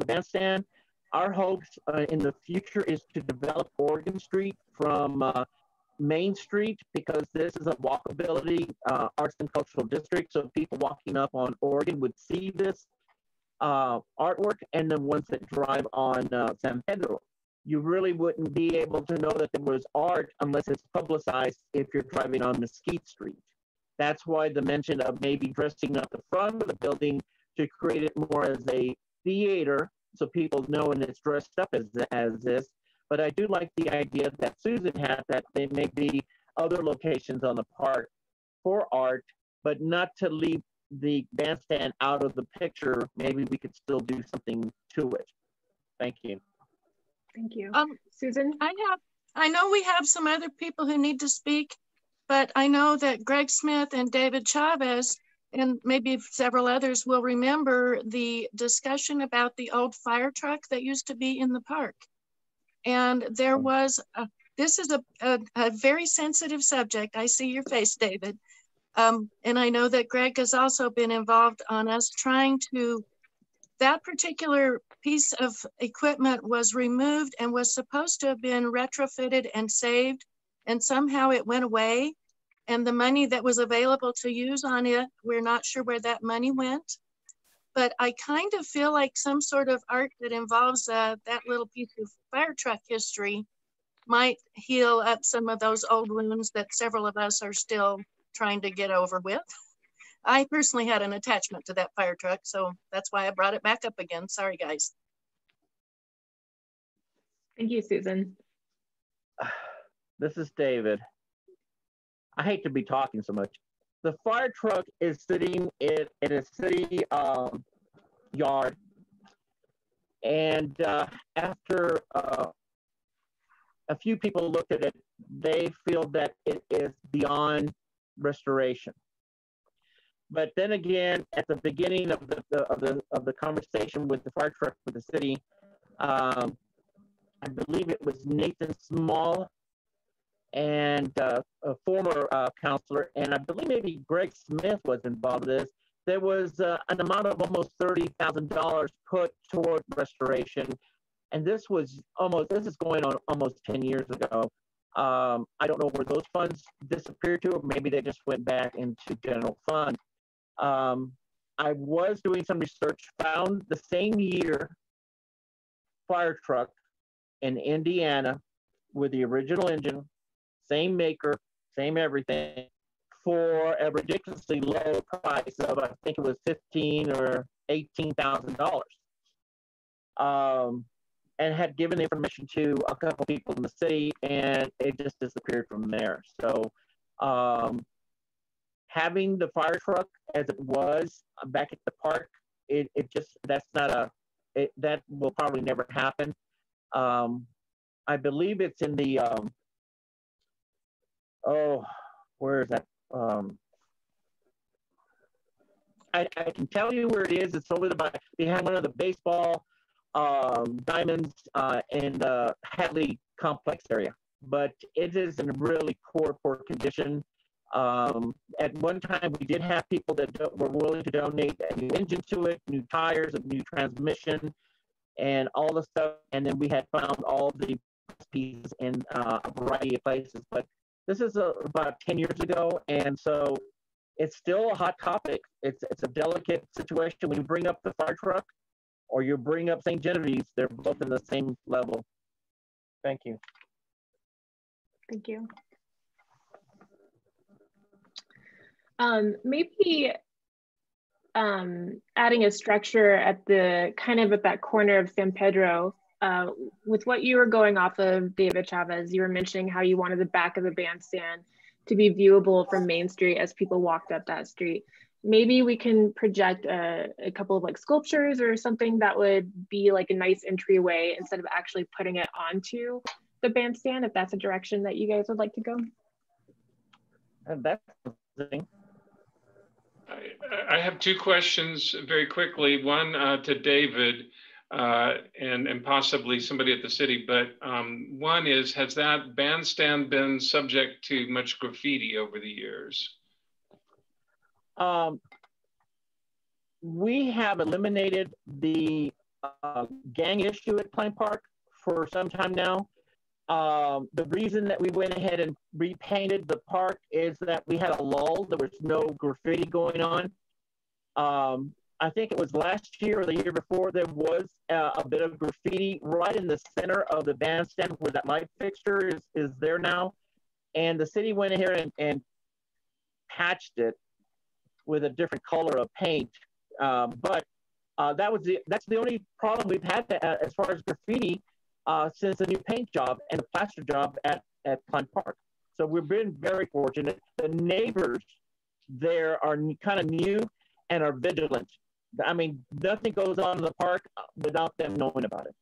bandstand. Our hopes in the future is to develop Oregon Street from Main Street, because this is a walkability arts and cultural district. So people walking up on Oregon would see this artwork, and the ones that drive on San Pedro. You really wouldn't be able to know that there was art unless it's publicized if you're driving on Mesquite Street. That's why the mention of maybe dressing up the front of the building to create it more as a theater, so people know and it's dressed up as this. But I do like the idea that Susan had, that there may be other locations on the park for art, but not to leave the bandstand out of the picture. Maybe we could still do something to it. Thank you. Thank you. Susan? I know we have some other people who need to speak, but I know that Greg Smith and David Chavez and maybe several others will remember the discussion about the old fire truck that used to be in the park. And there was, this is a very sensitive subject. I see your face, David. And I know that Greg has also been involved on us trying to, that particular piece of equipment was removed and was supposed to have been retrofitted and saved, and somehow it went away. And the money that was available to use on it, we're not sure where that money went. But I kind of feel like some sort of art that involves that little piece of fire truck history might heal up some of those old wounds that several of us are still trying to get over with. I personally had an attachment to that fire truck, so that's why I brought it back up again. Sorry, guys. Thank you, Susan. This is David. I hate to be talking so much. The fire truck is sitting in a city yard, and after a few people looked at it, they feel that it is beyond restoration. But then again, at the beginning of the conversation with the fire truck with the city, I believe it was Nathan Small and a former counselor, and I believe maybe Greg Smith was involved in this. There was an amount of almost $30,000 put toward restoration, and this is going on almost 10 years ago. I don't know where those funds disappeared to, or maybe they just went back into general fund. I was doing some research, found the same year fire truck in Indiana with the original engine, same maker, same everything, for a ridiculously low price of, I think it was $15,000 or $18,000. And had given the information to a couple people in the city, and it just disappeared from there. So having the fire truck as it was back at the park, that will probably never happen. I believe it's in the, where is that? I can tell you where it is. It's over behind one of the baseball diamonds in the Hadley complex area, but it is in really poor condition. At one time, we did have people that were willing to donate a new engine to it, new tires, a new transmission, and all the stuff. And then we had found all the pieces in a variety of places. But this is about 10 years ago, and so it's still a hot topic. It's a delicate situation. When you bring up the fire truck or you bring up St. Genevieve's, they're both in the same level. Thank you. Thank you. Maybe adding a structure at that corner of San Pedro, with what you were going off of, David Chavez, you were mentioning how you wanted the back of the bandstand to be viewable from Main Street as people walked up that street. maybe we can project a couple of like sculptures or something that would be like a nice entryway instead of actually putting it onto the bandstand, if that's a direction that you guys would like to go. That's the thing. I have two questions very quickly. One to David and possibly somebody at the city, but one is, has that bandstand been subject to much graffiti over the years? We have eliminated the gang issue at Klein Park for some time now. The reason that we went ahead and repainted the park is that we had a lull. There was no graffiti going on. I think it was last year or the year before, there was a bit of graffiti right in the center of the bandstand where that light fixture is there now. And the city went in here and patched it with a different color of paint. But that's the only problem we've had as far as graffiti since the new paint job and the plaster job at Klein Park. So we've been very fortunate. The neighbors there are kind of new and are vigilant. I mean, nothing goes on in the park without them knowing about it.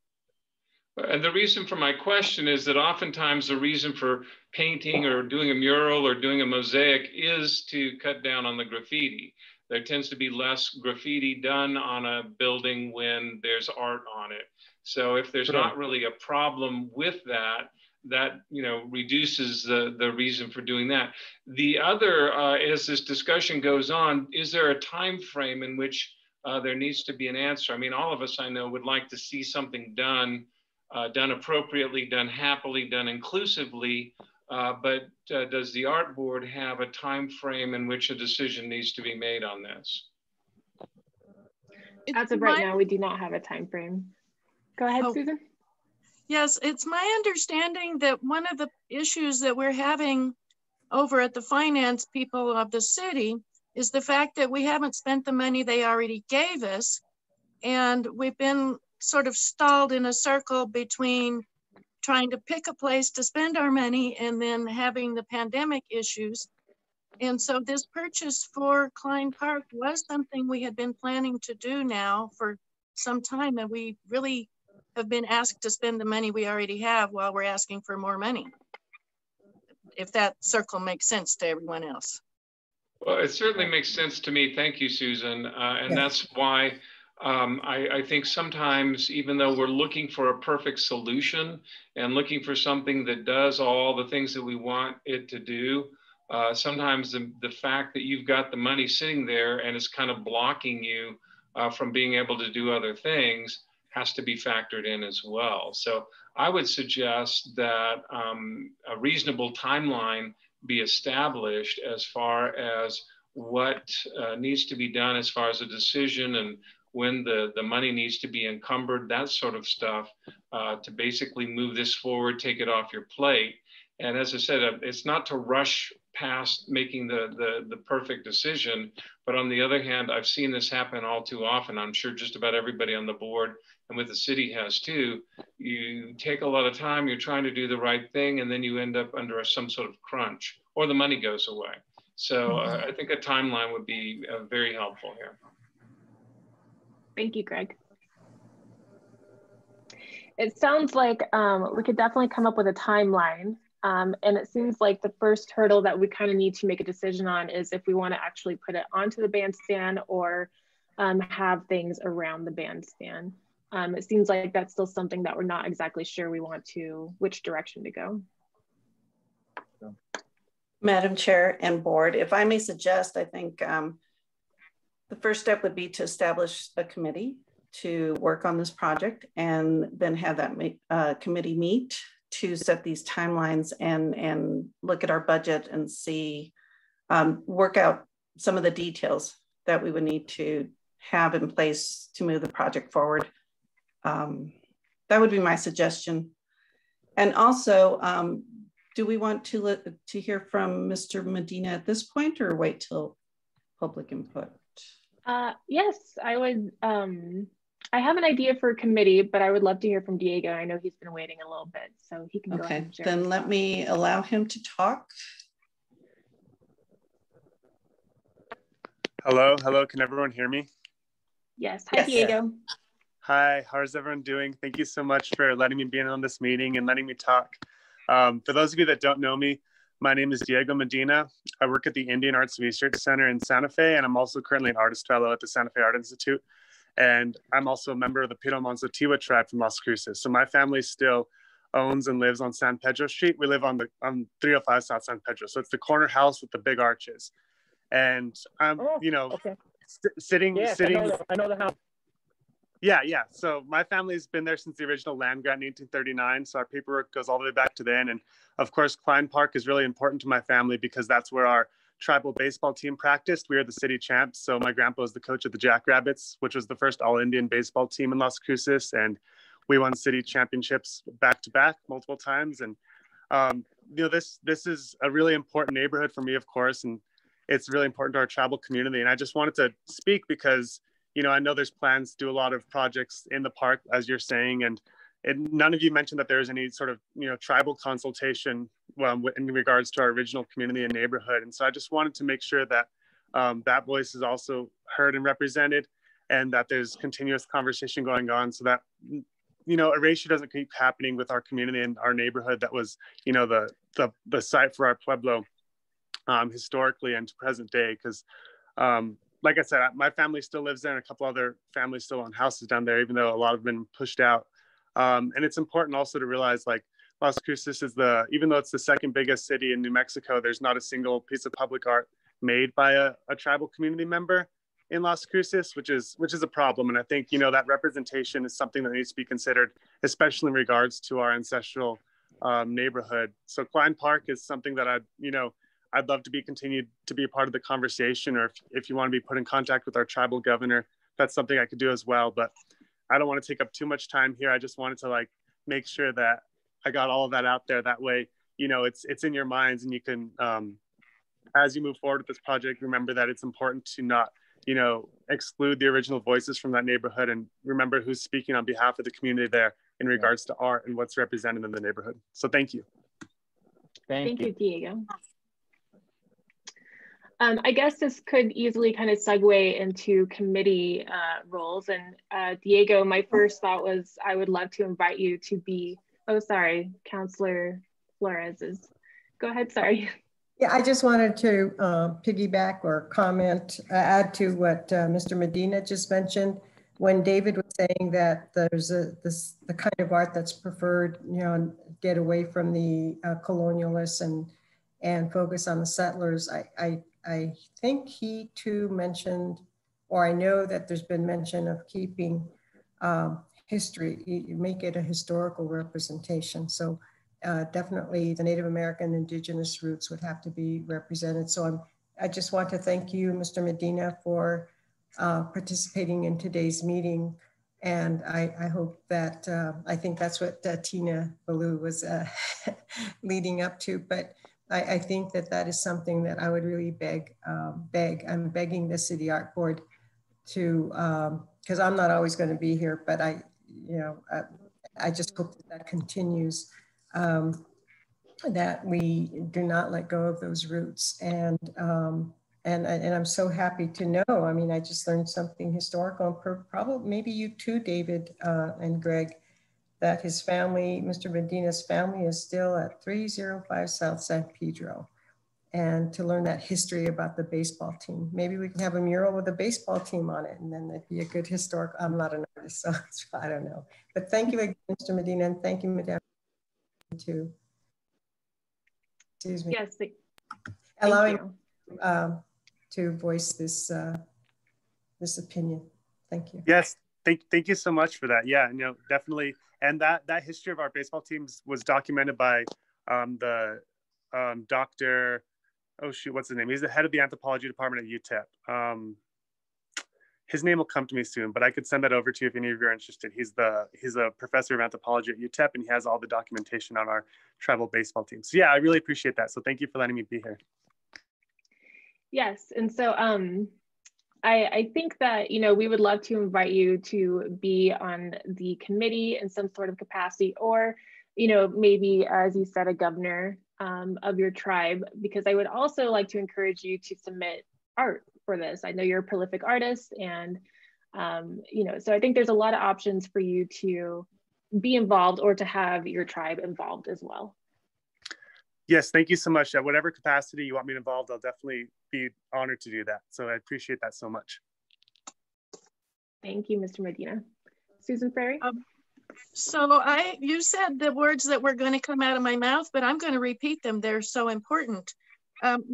And the reason for my question is that oftentimes the reason for painting or doing a mural or doing a mosaic is to cut down on the graffiti. There tends to be less graffiti done on a building when there's art on it. So if there's not really a problem with that, that reduces the reason for doing that. The other, as this discussion goes on, is there a time frame in which there needs to be an answer? I mean, all of us I know would like to see something done appropriately, done happily, done inclusively, but does the art board have a time frame in which a decision needs to be made on this? As of right now, we do not have a time frame. Go ahead, Susan. Yes, it's my understanding that one of the issues that we're having over at the finance people of the city is the fact that we haven't spent the money they already gave us. And we've been sort of stalled in a circle between trying to pick a place to spend our money and then having the pandemic issues. And so this purchase for Klein Park was something we had been planning to do now for some time. And we really have been asked to spend the money we already have while we're asking for more money. If that circle makes sense to everyone else. Well, it certainly makes sense to me. Thank you, Susan. And that's why I think sometimes, even though we're looking for a perfect solution and looking for something that does all the things that we want it to do, sometimes the fact that you've got the money sitting there and it's kind of blocking you from being able to do other things has to be factored in as well. So I would suggest that a reasonable timeline be established as far as what needs to be done as far as a decision and when the money needs to be encumbered, that sort of stuff, to basically move this forward, take it off your plate. And as I said, it's not to rush past making the perfect decision, but on the other hand, I've seen this happen all too often. I'm sure just about everybody on the board and with the city has too. You take a lot of time, you're trying to do the right thing, and then you end up under some sort of crunch or the money goes away. So I think a timeline would be very helpful here. Thank you, Greg. It sounds like we could definitely come up with a timeline. And it seems like the first hurdle that we kind of need to make a decision on is if we want to actually put it onto the bandstand or have things around the bandstand. It seems like that's still something that we're not exactly sure we want to, which direction to go. Madam Chair and board, if I may suggest, I think the first step would be to establish a committee to work on this project and then have that committee meet to set these timelines and look at our budget and see, work out some of the details that we would need to have in place to move the project forward. That would be my suggestion. And also, do we want to hear from Mr. Medina at this point or wait till public input? Yes, I would. I have an idea for a committee, but I would love to hear from Diego. I know he's been waiting a little bit, so he can go ahead and share. Then let me allow him to talk. Hello, can everyone hear me? Yes, hi Diego. Hi, how's everyone doing? Thank you so much for letting me be in on this meeting and letting me talk. For those of you that don't know me, my name is Diego Medina. I work at the Indian Arts Research Center in Santa Fe, and I'm also currently an artist fellow at the Santa Fe Art Institute. And I'm also a member of the Piro-Monzotiwa tribe from Las Cruces. So my family still owns and lives on San Pedro Street. We live on 305 South San Pedro. So it's the corner house with the big arches. And I'm, sitting. I know the house. Yeah. So my family's been there since the original land grant in 1839. So our paperwork goes all the way back to then. And of course, Klein Park is really important to my family because that's where our tribal baseball team practiced. We are the city champs. So my grandpa was the coach of the Jackrabbits, which was the first all-Indian baseball team in Las Cruces. And we won city championships back to back multiple times. And, this is a really important neighborhood for me, of course. And it's really important to our tribal community. And I just wanted to speak because, I know there's plans to do a lot of projects in the park, as you're saying, and none of you mentioned that there's any sort of, tribal consultation in regards to our original community and neighborhood. And so I just wanted to make sure that that voice is also heard and represented, and that there's continuous conversation going on so that, erasure doesn't keep happening with our community and our neighborhood that was, the site for our pueblo historically and to present day. Because like I said, my family still lives there, and a couple other families still own houses down there, even though a lot have been pushed out. And it's important also to realize, like, Las Cruces is even though it's the second biggest city in New Mexico, there's not a single piece of public art made by a tribal community member in Las Cruces, which is a problem. And I think, that representation is something that needs to be considered, especially in regards to our ancestral neighborhood. So Klein Park is something that I'd love to continued to be a part of the conversation, or if you want to be put in contact with our tribal governor, that's something I could do as well. But I don't want to take up too much time here. I just wanted to make sure that I got all of that out there. That way, it's in your minds, and you can, as you move forward with this project, remember that it's important to not, exclude the original voices from that neighborhood, and remember who's speaking on behalf of the community there in regards to art and what's represented in the neighborhood. So thank you. Thank you, Diego. I guess this could easily kind of segue into committee roles. And Diego, my first thought was I would love to invite you to be, Councilor Flores is. Go ahead, sorry. Yeah, I just wanted to piggyback or comment, add to what Mr. Medina just mentioned. When David was saying that there's the kind of art that's preferred, get away from the colonialists and focus on the settlers, I think he too mentioned, or I know that there's been mention of keeping history, you make it a historical representation. So definitely the Native American indigenous roots would have to be represented. So I just want to thank you, Mr. Medina, for participating in today's meeting. And I hope that, I think that's what Tina Ballou was leading up to, but I think that is something that I would really I'm begging the City Art Board to, because I'm not always going to be here, but I just hope that continues, that we do not let go of those roots. And I'm so happy to know, I mean, I just learned something historical, and probably maybe you too, David and Greg, that his family, Mr. Medina's family, is still at 305 South San Pedro. And to learn that history about the baseball team. Maybe we can have a mural with a baseball team on it, and then that'd be a good historic, I'm not an artist, so I don't know. But thank you again, Mr. Medina, and thank you, Madame, too. Excuse me. Yes, allowing to voice this this opinion. Thank you. Yes, thank you so much for that. Yeah, definitely. And that history of our baseball teams was documented by the Dr. Oh shoot, what's his name? He's the head of the anthropology department at UTEP. His name will come to me soon, but I could send that over to you if any of you are interested. He's a professor of anthropology at UTEP, and he has all the documentation on our tribal baseball team. So yeah, I really appreciate that. So thank you for letting me be here. Yes, and so I think that, we would love to invite you to be on the committee in some sort of capacity, or, maybe, as you said, a governor of your tribe, because I would also like to encourage you to submit art for this. I know you're a prolific artist, and you know, so I think there's a lot of options for you to be involved or to have your tribe involved as well. Yes, thank you so much. At whatever capacity you want me involved, I'll definitely be honored to do that. So I appreciate that so much. Thank you, Mr. Medina. Susan Ferry? So you said the words that were going to come out of my mouth, but I'm going to repeat them. They're so important.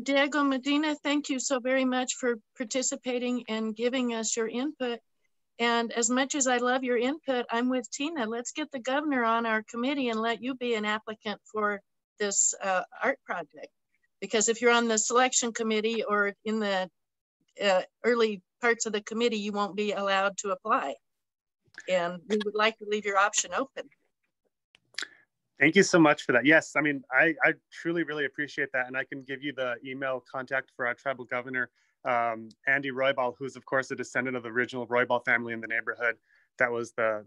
Diego Medina, thank you so very much for participating and giving us your input. And as much as I love your input, I'm with Tina. Let's get the governor on our committee and let you be an applicant for this art project. Because if you're on the selection committee or in the early parts of the committee, you won't be allowed to apply. And we would like to leave your option open. Thank you so much for that. Yes, I mean, I truly really appreciate that. And I can give you the email contact for our tribal governor, Andy Roybal, who's of course a descendant of the original Roybal family in the neighborhood that was the,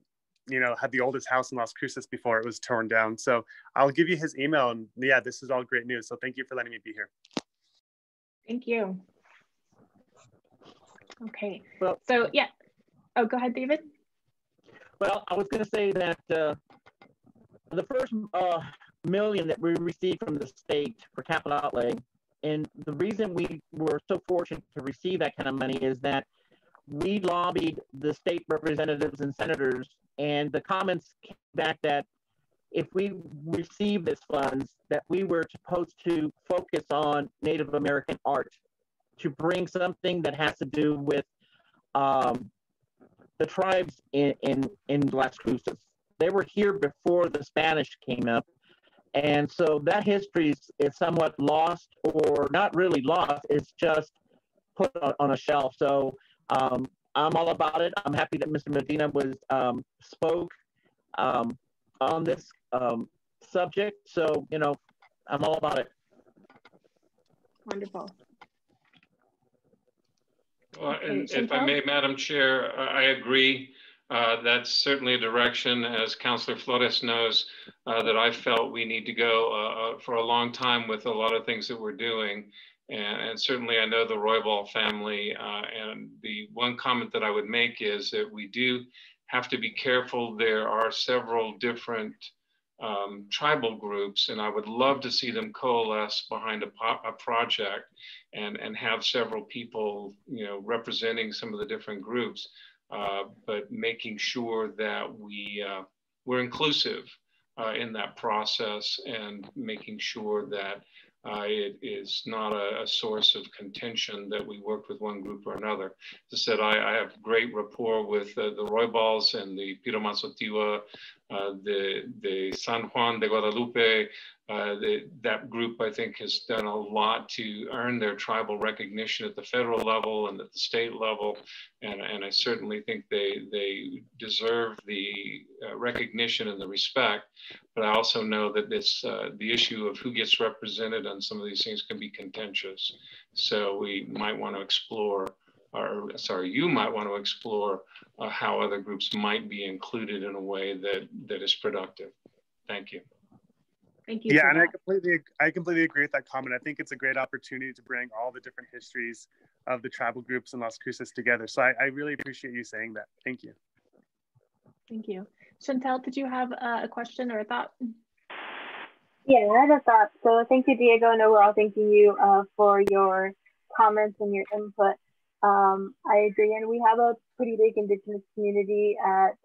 you know, had the oldest house in Las Cruces before it was torn down. So I'll give you his email, and yeah, this is all great news. So thank you for letting me be here. Thank you. Okay, well, so yeah. Oh, go ahead, David. Well, I was going to say that the first million that we received from the state for capital outlay, and the reason we were so fortunate to receive that kind of money is that we lobbied the state representatives and senators, and the comments came back that if we receive this funds, that we were supposed to focus on Native American art, to bring something that has to do with the tribes in Las Cruces. They were here before the Spanish came up. And so that history is somewhat lost, or not really lost, it's just put on a shelf. So I'm all about it. I'm happy that Mr. Medina spoke on this subject. So, you know, I'm all about it. Wonderful. And if I may, Madam Chair, I agree. That's certainly a direction, as Councillor Flores knows, that I felt we need to go for a long time with a lot of things that we're doing. And certainly I know the Roybal family, and the one comment that I would make is that we do have to be careful. There are several different tribal groups, and I would love to see them coalesce behind a project and have several people, you know, representing some of the different groups, but making sure that we're inclusive in that process, and making sure that it is not a source of contention that we work with one group or another. As I said, I have great rapport with the Roybals and the Piro Mazotiwa, the San Juan de Guadalupe. That group, I think, has done a lot to earn their tribal recognition at the federal level and at the state level. And I certainly think they deserve the recognition and the respect. But I also know that the issue of who gets represented on some of these things can be contentious. So we might want to explore, you might want to explore how other groups might be included in a way that is productive. Thank you. Thank you. Yeah, and I completely agree with that comment. I think it's a great opportunity to bring all the different histories of the tribal groups in Las Cruces together. So I really appreciate you saying that. Thank you. Thank you. Chantel, did you have a question or a thought? Yeah, I have a thought. So thank you, Diego, and overall thanking you for your comments and your input. I agree, and we have a pretty big Indigenous community at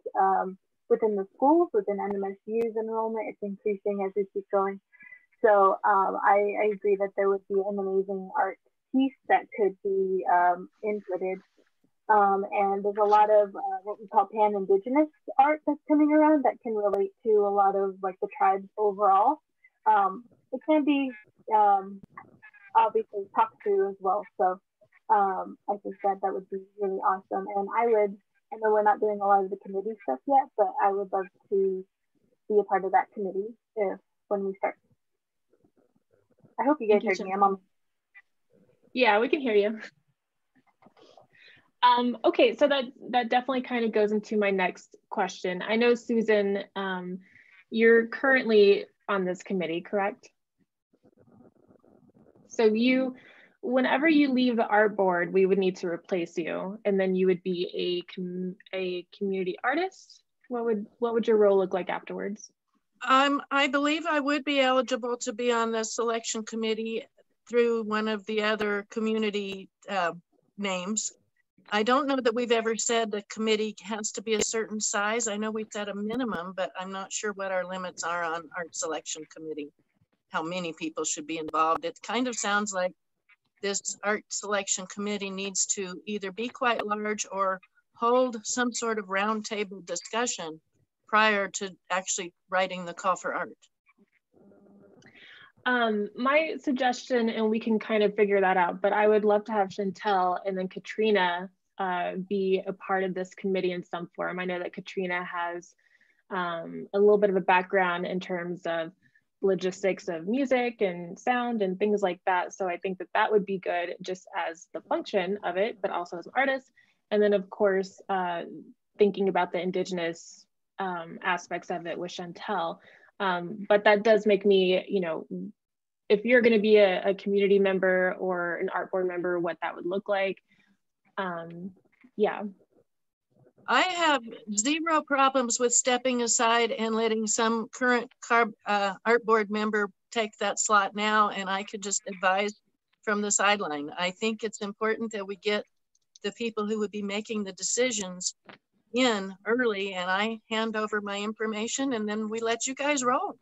within the schools, within NMSU's enrollment. It's increasing as we keep going. So I agree that there would be an amazing art piece that could be inputted. And there's a lot of what we call pan-Indigenous art that's coming around that can relate to a lot of like the tribes overall. It can be obviously talked to as well. So I think that would be really awesome. And I know we're not doing a lot of the committee stuff yet, but I would love to be a part of that committee when we start. I hope you guys heard me. I'm on. Yeah, we can hear you. Okay, so that definitely kind of goes into my next question. I know, Susan, you're currently on this committee, correct? So whenever you leave the art board, we would need to replace you, and then you would be a community artist. What would your role look like afterwards? I believe I would be eligible to be on the selection committee through one of the other community names. I don't know that we've ever said the committee has to be a certain size. I know we've set a minimum, but I'm not sure what our limits are on art selection committee, how many people should be involved. It kind of sounds like this art selection committee needs to either be quite large or hold some sort of roundtable discussion prior to actually writing the call for art. My suggestion, and we can kind of figure that out, but I would love to have Chantel and then Katrina be a part of this committee in some form. I know that Katrina has a little bit of a background in terms of logistics of music and sound and things like that. So I think that that would be good just as the function of it, but also as an artist. And then of course, thinking about the Indigenous aspects of it with Chantel. But that does make me, you know, if you're going to be a community member or an art board member, what that would look like. Yeah. I have zero problems with stepping aside and letting some current art board member take that slot now, and I could just advise from the sideline. I think it's important that we get the people who would be making the decisions in early, and I hand over my information and then we let you guys roll.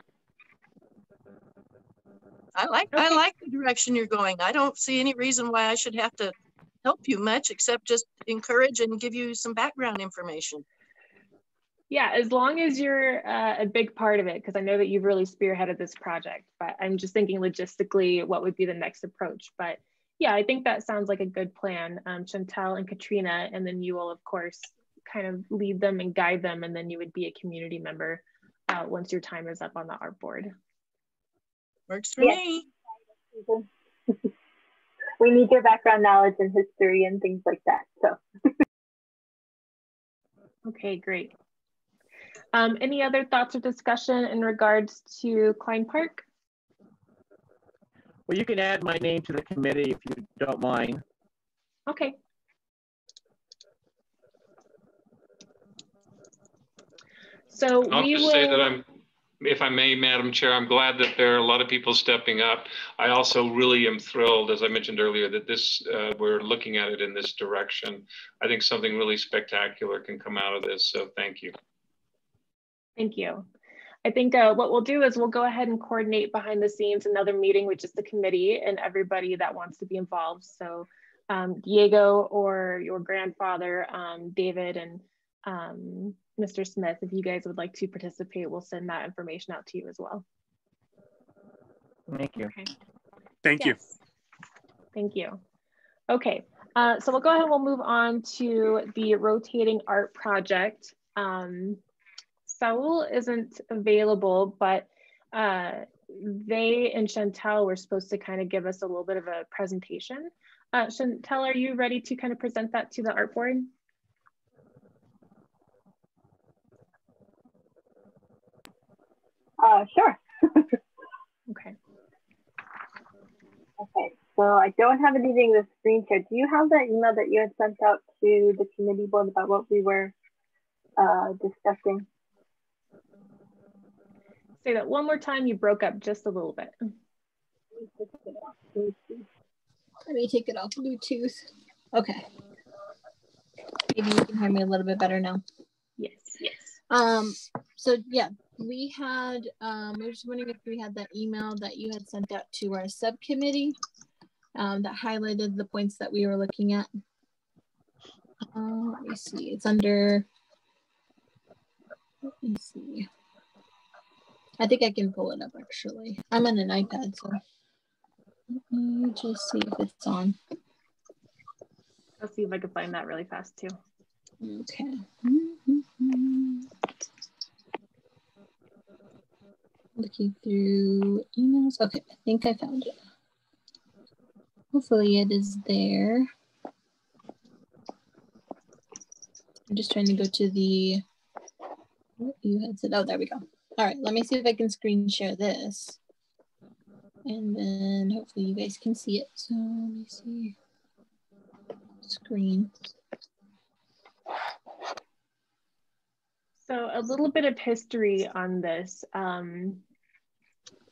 I like the direction you're going. I don't see any reason why I should have to help you much except just encourage and give you some background information. Yeah, as long as you're a big part of it, because I know that you've really spearheaded this project, but I'm just thinking logistically, what would be the next approach? But yeah, I think that sounds like a good plan. Chantel and Katrina, and then you will, of course, kind of lead them and guide them, and then you would be a community member once your time is up on the art board. Works for me. We need your background knowledge and history and things like that. So. Okay, great. Any other thoughts or discussion in regards to Klein Park? Well, you can add my name to the committee if you don't mind. Okay. So I'll we just will... say that if I may, Madam Chair, I'm glad that there are a lot of people stepping up. I also really am thrilled, as I mentioned earlier, that this we're looking at it in this direction. I think something really spectacular can come out of this, so thank you. Thank you. I think what we'll do is we'll go ahead and coordinate behind the scenes another meeting with just the committee and everybody that wants to be involved. So Diego or your grandfather, David, and Mr. Smith, if you guys would like to participate, we'll send that information out to you as well. Thank you. Okay. Thank you. Thank you. Okay, so we'll go ahead and we'll move on to the rotating art project. Saul isn't available, but they and Chantel were supposed to kind of give us a little bit of a presentation. Chantel, are you ready to kind of present that to the art board? Sure. Okay. Okay, so I don't have anything to screen share. Do you have that email that you had sent out to the committee board about what we were discussing? Say that one more time, you broke up just a little bit. Let me take it off Bluetooth. Okay. Maybe you can hear me a little bit better now. Yes, yes. So yeah, we had, we were just wondering if we had that email that you had sent out to our subcommittee that highlighted the points that we were looking at. Let me see, it's under, let me see. I think I can pull it up actually. I'm on an iPad, so let me just see if it's on. I'll see if I can find that really fast too. Okay. Looking through emails. Okay, I think I found it. Hopefully it is there. I'm just trying to go to the, what you had said. Oh, there we go. All right, let me see if I can screen share this. And then hopefully you guys can see it. So let me see screen. So a little bit of history on this.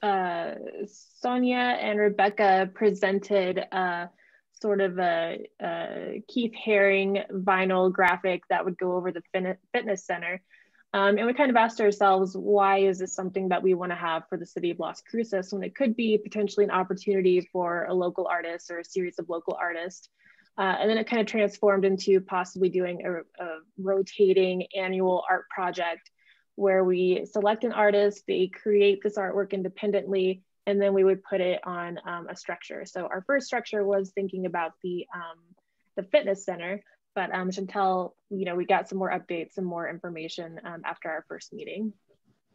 Sonia and Rebecca presented sort of a Keith Haring vinyl graphic that would go over the fitness center. And we kind of asked ourselves, why is this something that we want to have for the city of Las Cruces when it could be potentially an opportunity for a local artist or a series of local artists? And then it kind of transformed into possibly doing a rotating annual art project where we select an artist, they create this artwork independently, and then we would put it on a structure. So our first structure was thinking about the fitness center, but Chantel, you know, we got some more updates, some more information after our first meeting.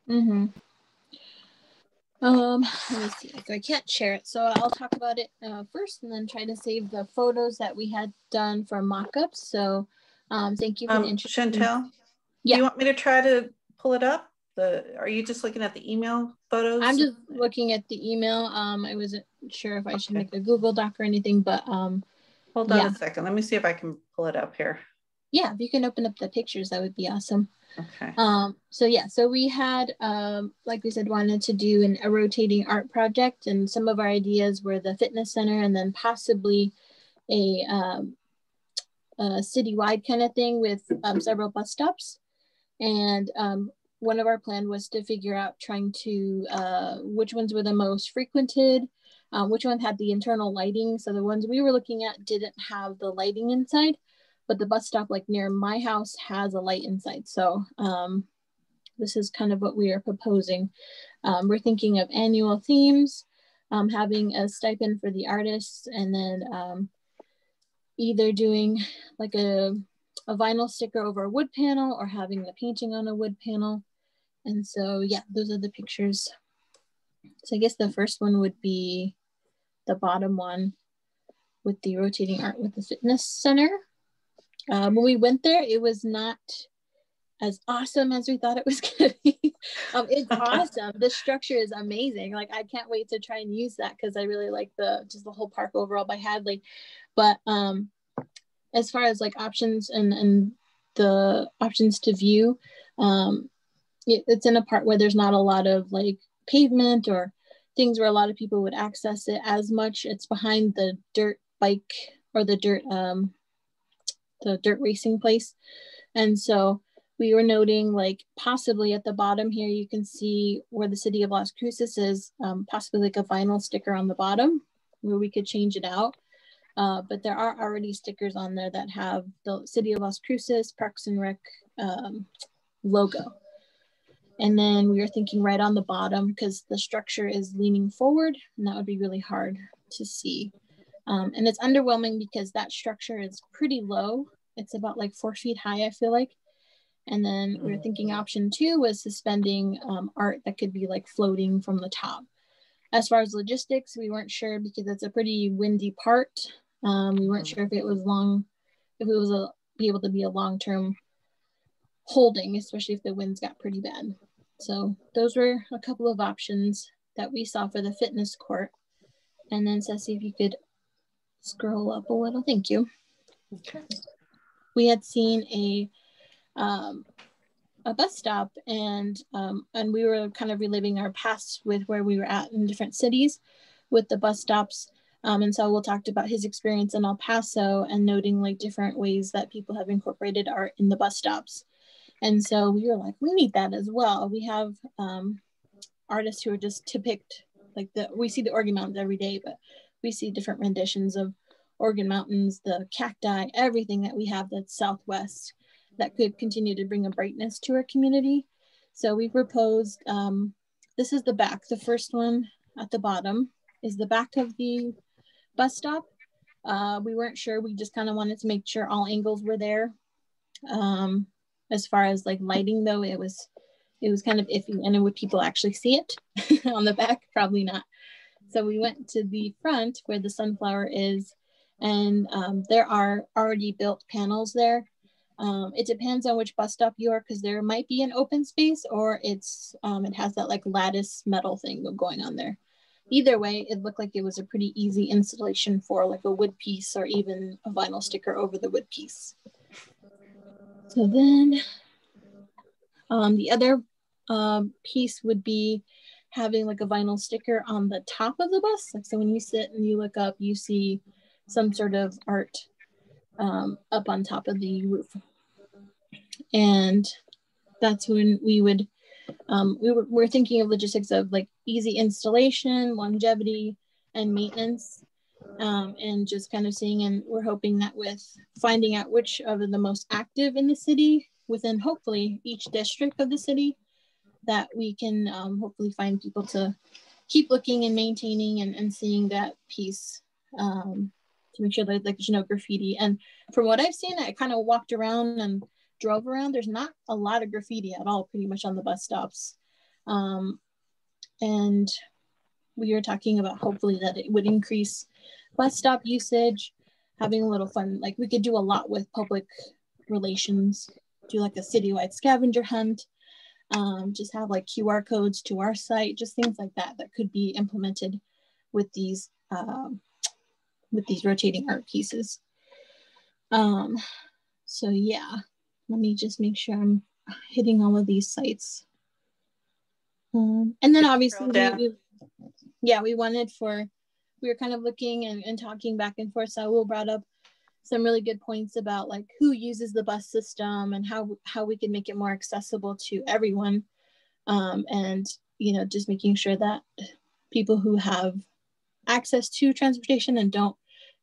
Mm-hmm. Let me see. So I can't share it, so I'll talk about it first, and then try to save the photos that we had done for mock-ups. So thank you for the introduction. Chantel, yeah. Do you want me to try to pull it up? Are you just looking at the email photos? I'm just looking at the email. I wasn't sure if I should make a Google Doc or anything, but hold on a second. Let me see if I can pull it up here. Yeah, if you can open up the pictures, that would be awesome. Okay. So yeah, so we had, like we said, wanted to do a rotating art project, and some of our ideas were the fitness center and then possibly a citywide kind of thing with several bus stops. And one of our plan was to figure out trying to, which ones were the most frequented, which one had the internal lighting. So the ones we were looking at didn't have the lighting inside, but the bus stop like near my house has a light inside. So this is kind of what we are proposing. We're thinking of annual themes, having a stipend for the artists, and then either doing like a vinyl sticker over a wood panel or having the painting on a wood panel. And so, yeah, those are the pictures. So I guess the first one would be the bottom one with the rotating art with the fitness center. When we went there, it was not as awesome as we thought it was gonna be. It's awesome. The structure is amazing. Like, I can't wait to try and use that because I really like just the whole park overall by Hadley. But as far as like options and the options to view, it's in a part where there's not a lot of like pavement or things where a lot of people would access it as much. It's behind the dirt bike or the dirt racing place. And so we were noting like possibly at the bottom here, you can see where the city of Las Cruces is, possibly like a vinyl sticker on the bottom where we could change it out. But there are already stickers on there that have the city of Las Cruces Parks and Rec logo. And then we were thinking right on the bottom, because the structure is leaning forward and that would be really hard to see. And it's underwhelming because that structure is pretty low. It's about like 4 feet high, I feel like. And then we were thinking option 2 was suspending art that could be like floating from the top. As far as logistics, we weren't sure because it's a pretty windy part. We weren't sure if it was be able to be a long-term holding, especially if the winds got pretty bad. So those were a couple of options that we saw for the fitness court. And then Ceci, if you could scroll up a little, thank you. Okay. We had seen a bus stop, and we were kind of reliving our past with where we were at in different cities with the bus stops. And so Will talked about his experience in El Paso and noting like different ways that people have incorporated art in the bus stops. And so we were like, we need that as well. We have artists who are just depict like we see the Organ Mountains every day, but we see different renditions of Organ Mountains, the cacti, everything that we have that's Southwest that could continue to bring a brightness to our community. So we proposed, this is the back. The first one at the bottom is the back of the bus stop. We weren't sure. We just kind of wanted to make sure all angles were there. As far as like lighting though, it was kind of iffy. And would people actually see it on the back? Probably not. So we went to the front where the sunflower is, and there are already built panels there. It depends on which bus stop you are, because there might be an open space or it has that like lattice metal thing going on there. either way, it looked like it was a pretty easy installation for like a wood piece or even a vinyl sticker over the wood piece. So then the other piece would be having like a vinyl sticker on the top of the bus. Like, so when you sit and you look up, you see some sort of art up on top of the roof. And that's when we would, we're thinking of logistics of like easy installation, longevity, and maintenance. And just kind of seeing, and we're hoping that with finding out which are the most active in the city within hopefully each district of the city, that we can hopefully find people to keep looking and maintaining and seeing that piece to make sure that like there's no graffiti. And from what I've seen, I kind of walked around and drove around. There's not a lot of graffiti at all, pretty much on the bus stops. And we were talking about hopefully that it would increase bus stop usage, having a little fun. Like we could do a lot with public relations, do like a citywide scavenger hunt, just have like QR codes to our site, just things like that that could be implemented with these rotating art pieces. So yeah, let me just make sure I'm hitting all of these sites. And then obviously we wanted for, we were kind of looking and talking back and forth. So Will brought up some really good points about like who uses the bus system and how we can make it more accessible to everyone. And, you know, just making sure that people who have access to transportation and don't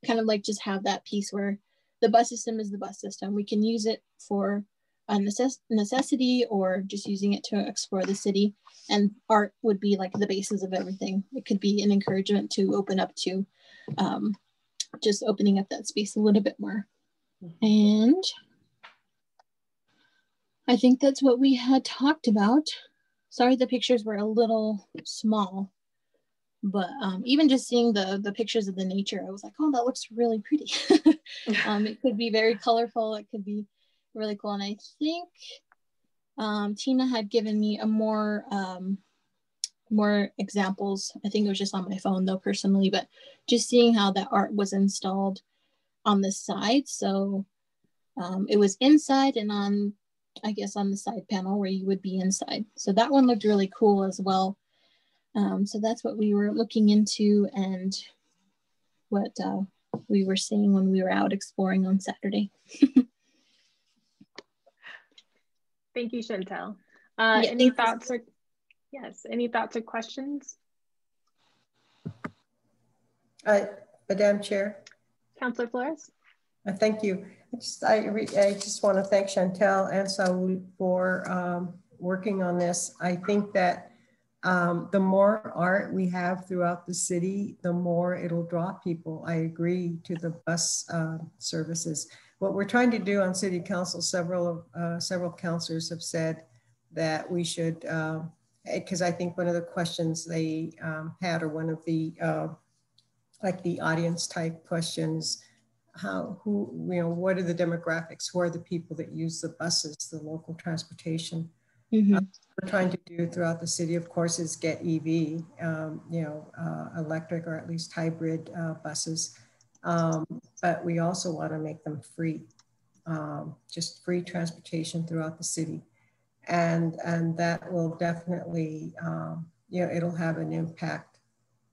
kind of like just have that piece where the bus system is the bus system. We can use it for a necessity or just using it to explore the city, and art would be like the basis of everything. It could be an encouragement to open up to just opening up that space a little bit more. And I think that's what we had talked about. Sorry, the pictures were a little small, but even just seeing the pictures of the nature, I was like, oh, that looks really pretty. It could be very colorful. It could be really cool. And I think Tina had given me a more examples. I think it was just on my phone though, personally, but just seeing how that art was installed on the side. So it was inside and on, I guess, on the side panel where you would be inside. So that one looked really cool as well. So that's what we were looking into and what we were seeing when we were out exploring on Saturday. Thank you, Chantel. Yeah, any thoughts or any thoughts or questions? Madam Chair. Councilor Flores. Thank you. I just want to thank Chantel and Saul for working on this. I think that the more art we have throughout the city, the more it'll draw people. I agree to the bus services. What we're trying to do on City Council, several councilors have said that we should, because I think one of the questions they had, or one of the like the audience type questions, what are the demographics? Who are the people that use the buses, the local transportation? Mm-hmm. We're trying to do throughout the city, of course, is get EV, electric or at least hybrid buses. But we also want to make them free, just free transportation throughout the city. And that will definitely, it'll have an impact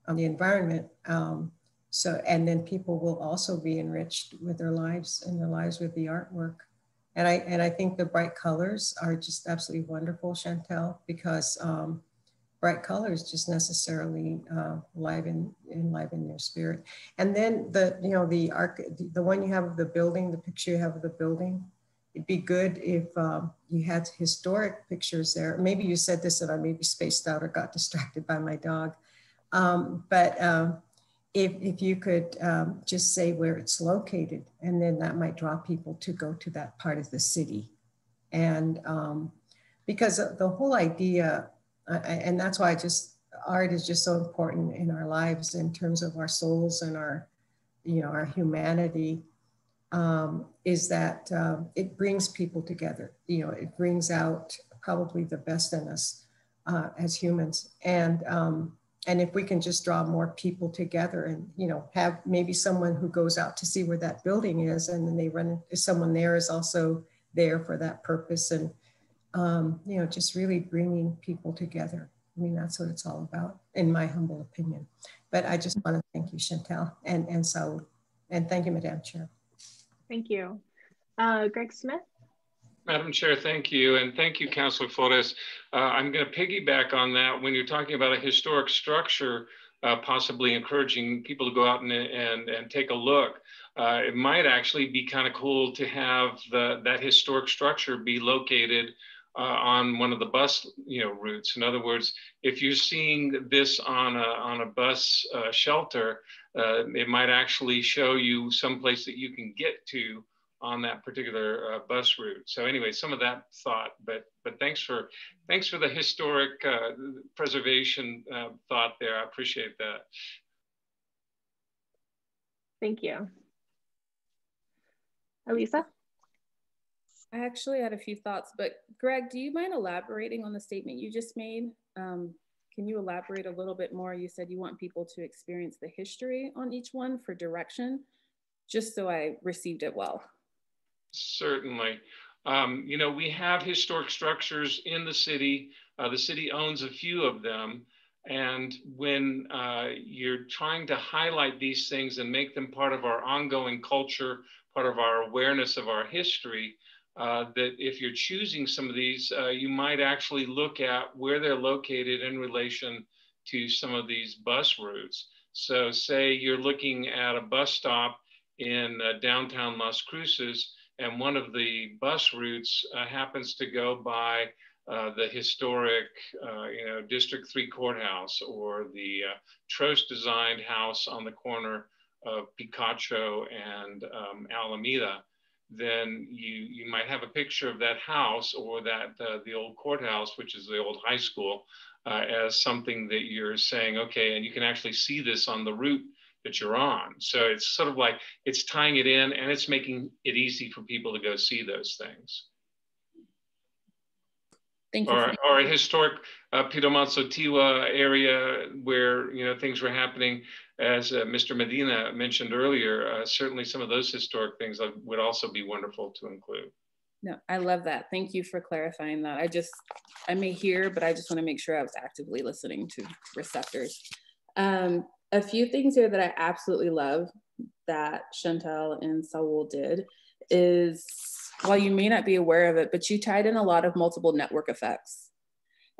on the environment. And then people will also be enriched with their lives and their lives with the artwork. And I think the bright colors are just absolutely wonderful, Chantel, because bright colors just necessarily enliven your spirit. And then the one you have of the building, the picture you have of the building, it'd be good if you had historic pictures there. Maybe you said this and I maybe spaced out or got distracted by my dog. If you could just say where it's located, and then that might draw people to go to that part of the city. And because the whole idea, and that's why art is just so important in our lives in terms of our souls and our humanity, is that it brings people together. It brings out probably the best in us as humans. And And if we can just draw more people together and, you know, have maybe someone who goes out to see where that building is, and then they run, if someone there is also there for that purpose, and, you know, just really bringing people together. I mean, that's what it's all about, in my humble opinion. But I just want to thank you, Chantel, and Saul, and thank you, Madam Chair. Thank you. Greg Smith. Madam Chair, thank you. And thank you, Councilor Flores. I'm going to piggyback on that. When you're talking about a historic structure, possibly encouraging people to go out and take a look, it might actually be kind of cool to have that historic structure be located on one of the bus, you know, routes. In other words, if you're seeing this on a bus shelter, it might actually show you someplace that you can get to on that particular bus route. So anyway, some of that thought, but thanks for the historic preservation thought there. I appreciate that. Thank you. Elisa? I actually had a few thoughts, but Greg, do you mind elaborating on the statement you just made? Can you elaborate a little bit more? You said you want people to experience the history on each one for direction, just so I received it well. Certainly. You know, we have historic structures in the city. The city owns a few of them. And when you're trying to highlight these things and make them part of our ongoing culture, part of our awareness of our history, that if you're choosing some of these, you might actually look at where they're located in relation to some of these bus routes. So say you're looking at a bus stop in downtown Las Cruces, and one of the bus routes happens to go by the historic, you know, District 3 courthouse, or the Trost designed house on the corner of Picacho and Alameda. Then you might have a picture of that house, or that the old courthouse, which is the old high school, as something that you're saying, okay, and you can actually see this on the route that you're on. So it's sort of like it's tying it in, and it's making it easy for people to go see those things. Thank you. Or a historic Piramonte area where, you know, things were happening, as Mr. Medina mentioned earlier. Certainly some of those historic things would also be wonderful to include. No, I love that. Thank you for clarifying that. I may hear, but I just want to make sure I was actively listening to receptors. A few things here that I absolutely love that Chantel and Saul did is, while you may not be aware of it, but you tied in a lot of multiple network effects.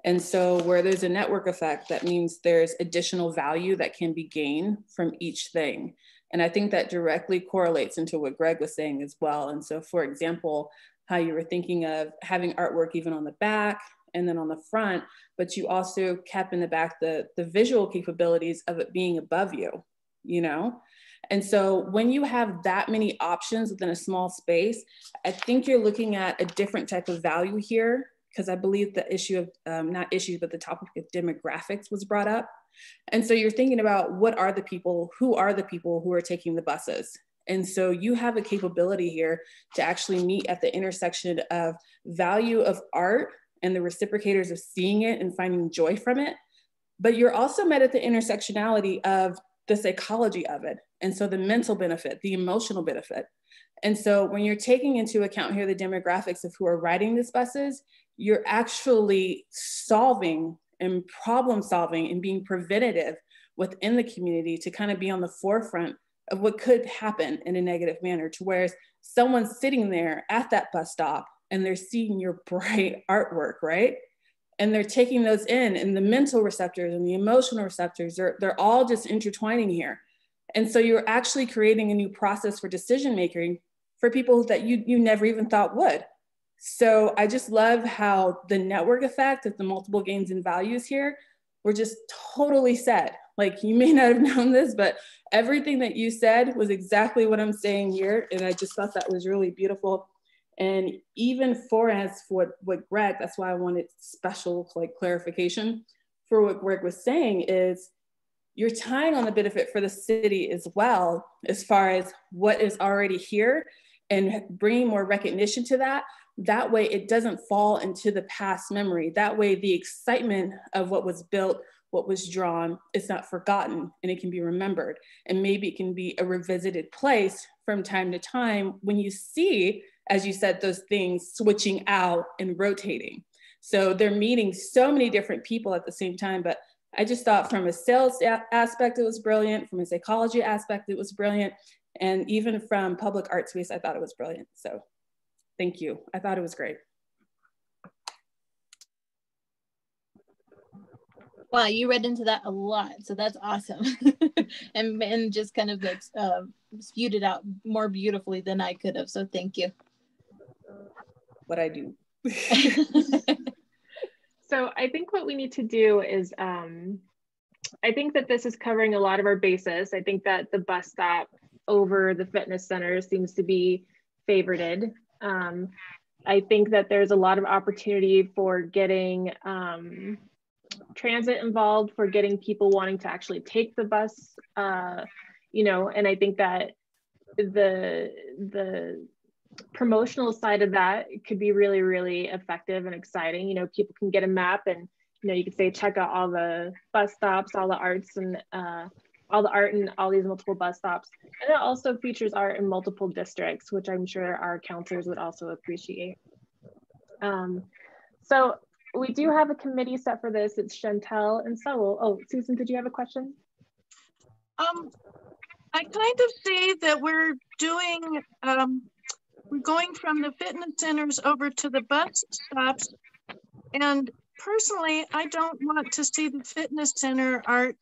And so where there's a network effect, that means there's additional value that can be gained from each thing. And I think that directly correlates into what Greg was saying as well. And so, for example, how you were thinking of having artwork even on the back and then on the front, but you also kept in the back the visual capabilities of it being above you, you know? And so when you have that many options within a small space, I think you're looking at a different type of value here, because I believe the issue of, not issues, but the topic of demographics was brought up. And so you're thinking about who are the people who are taking the buses? And so you have a capability here to actually meet at the intersection of value of art and the reciprocators of seeing it and finding joy from it. But you're also met at the intersectionality of the psychology of it. And so the mental benefit, the emotional benefit. And so when you're taking into account here the demographics of who are riding these buses, you're actually solving and problem solving and being preventative within the community to kind of be on the forefront of what could happen in a negative manner, to whereas someone's sitting there at that bus stop and they're seeing your bright artwork, right? And they're taking those in, and the mental receptors and the emotional receptors, they're all just intertwining here. And so you're actually creating a new process for decision making for people that you never even thought would. So I just love how the network effect of the multiple gains and values here were just totally set. Like, you may not have known this, but everything that you said was exactly what I'm saying here. And I just thought that was really beautiful. And even for what Greg, that's why I wanted special clarification for what Greg was saying, is you're tying on the benefit for the city as well, as far as what is already here and bringing more recognition to that. That way it doesn't fall into the past memory. That way the excitement of what was built what was drawn is not forgotten and it can be remembered. And maybe it can be a revisited place from time to time when you see, as you said, those things switching out and rotating. So they're meeting so many different people at the same time, but I just thought from a sales aspect, it was brilliant. From a psychology aspect, it was brilliant. And even from public art space, I thought it was brilliant. So thank you. I thought it was great. Wow, you read into that a lot. So that's awesome. and just kind of like spewed it out more beautifully than I could have. So thank you. What I do. So I think what we need to do is, I think that this is covering a lot of our bases. I think that the bus stop over the fitness center seems to be favorited. I think that there's a lot of opportunity for getting transit involved, for getting people wanting to actually take the bus, you know, and I think that the promotional side of that could be really, really effective and exciting. You know, people can get a map and, you know, you could say, check out all the bus stops, all the arts and all the art and all these multiple bus stops. And it also features art in multiple districts, which I'm sure our counselors would also appreciate. So we do have a committee set for this. It's Chantel and Saul. Oh, Susan, did you have a question? I kind of see that we're doing, we're going from the fitness centers over to the bus stops. And personally, I don't want to see the fitness center art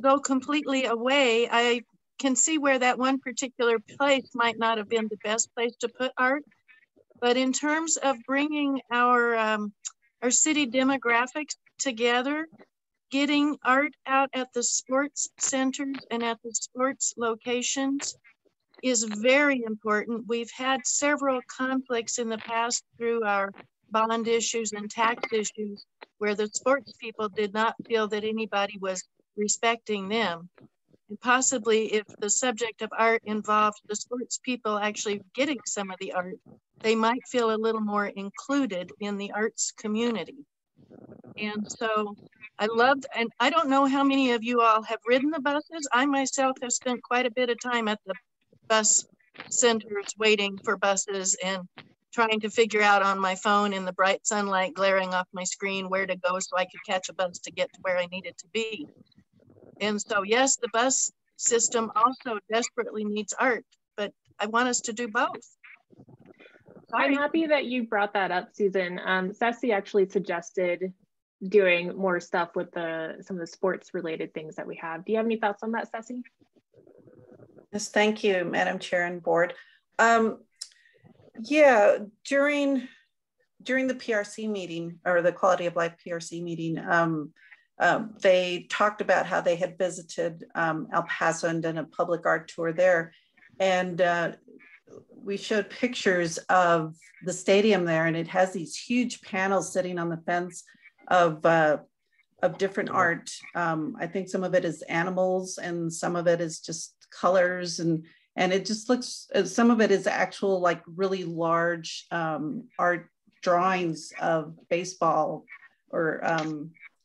go completely away. I can see where that one particular place might not have been the best place to put art. But in terms of bringing our city demographics together, getting art out at the sports centers and at the sports locations is very important. We've had several conflicts in the past through our bond issues and tax issues where the sports people did not feel that anybody was respecting them. And possibly if the subject of art involved the sports people actually getting some of the art, they might feel a little more included in the arts community. And so I loved, and I don't know how many of you all have ridden the buses. I myself have spent quite a bit of time at the bus centers waiting for buses and trying to figure out on my phone in the bright sunlight glaring off my screen where to go so I could catch a bus to get to where I needed to be. And so, yes, the bus system also desperately needs art, but I want us to do both. Sorry. I'm happy that you brought that up, Susan. Ceci actually suggested doing more stuff with some of the sports related things that we have. Do you have any thoughts on that, Ceci? Yes, thank you, Madam Chair and Board. Yeah, during the PRC meeting, or the Quality of Life PRC meeting, they talked about how they had visited El Paso and done a public art tour there. And we showed pictures of the stadium there, and it has these huge panels sitting on the fence of different art. I think some of it is animals and some of it is just colors, and it just looks, some of it is actual like really large art drawings of baseball or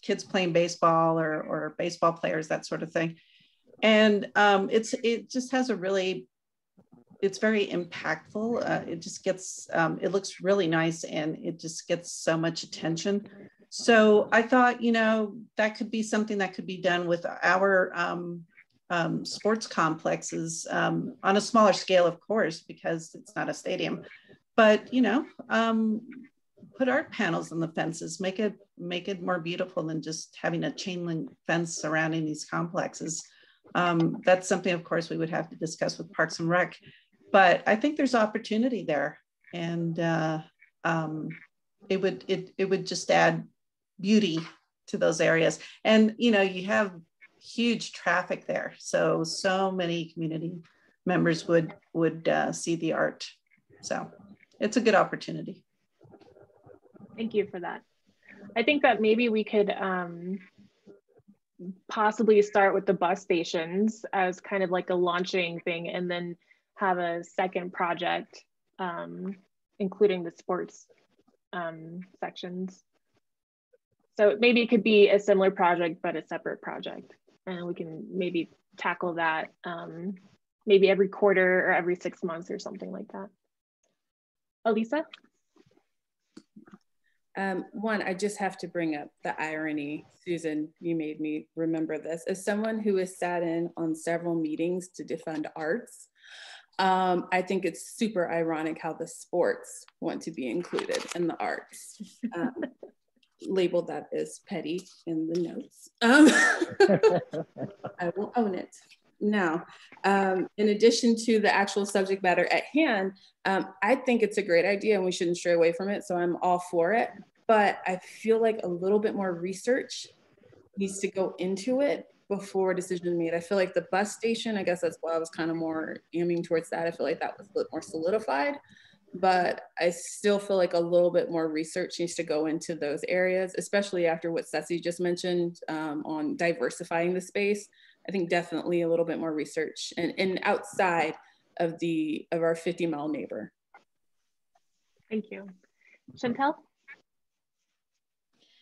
kids playing baseball or baseball players, that sort of thing. And it just has a really, it's very impactful. It just gets, it looks really nice and it just gets so much attention. So I thought, you know, that could be something that could be done with our sports complexes on a smaller scale, of course, because it's not a stadium, but, you know, put art panels on the fences, make it more beautiful than just having a chain link fence surrounding these complexes. That's something, of course, we would have to discuss with Parks and Rec, but I think there's opportunity there, and it would just add beauty to those areas. And you know, you have huge traffic there, so many community members would see the art. So it's a good opportunity. Thank you for that. I think that maybe we could possibly start with the bus stations as kind of like a launching thing, and then have a second project, including the sports sections. So maybe it could be a similar project, but a separate project. And we can maybe tackle that maybe every quarter or every 6 months or something like that. Elisa? One, I just have to bring up the irony. Susan, you made me remember this. As someone who has sat in on several meetings to defend arts, I think it's super ironic how the sports want to be included in the arts. Labeled that as petty in the notes. I will own it. Now, in addition to the actual subject matter at hand, I think it's a great idea and we shouldn't stray away from it. So I'm all for it, but I feel like a little bit more research needs to go into it before a decision is made. I feel like the bus station, I guess that's why I was kind of more aiming towards that. I feel like that was a bit more solidified, but I still feel like a little bit more research needs to go into those areas, especially after what Ceci just mentioned on diversifying the space. I think definitely a little bit more research and outside of our 50-mile neighbor. Thank you. Chantel?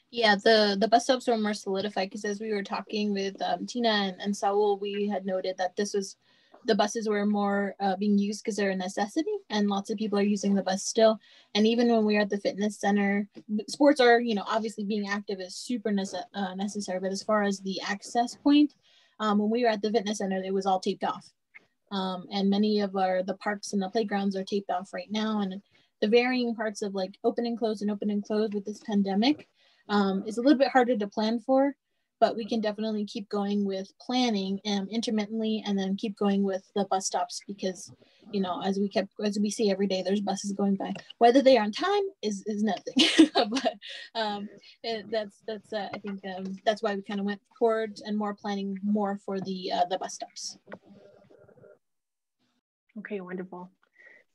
Yeah, the bus stops were more solidified because as we were talking with Tina and Saul, we had noted that the buses were more being used because they're a necessity and lots of people are using the bus still. And even when we are at the fitness center, sports are, obviously being active is super necessary, but as far as the access point, when we were at the fitness center, it was all taped off. And many of the parks and the playgrounds are taped off right now. And the varying parts of like open and close with this pandemic is a little bit harder to plan for, but we can definitely keep going with planning intermittently and then keep going with the bus stops because, as we see every day, there's buses going by. Whether they are on time is nothing, but I think that's why we kind of went towards and more planning more for the bus stops. Okay, wonderful.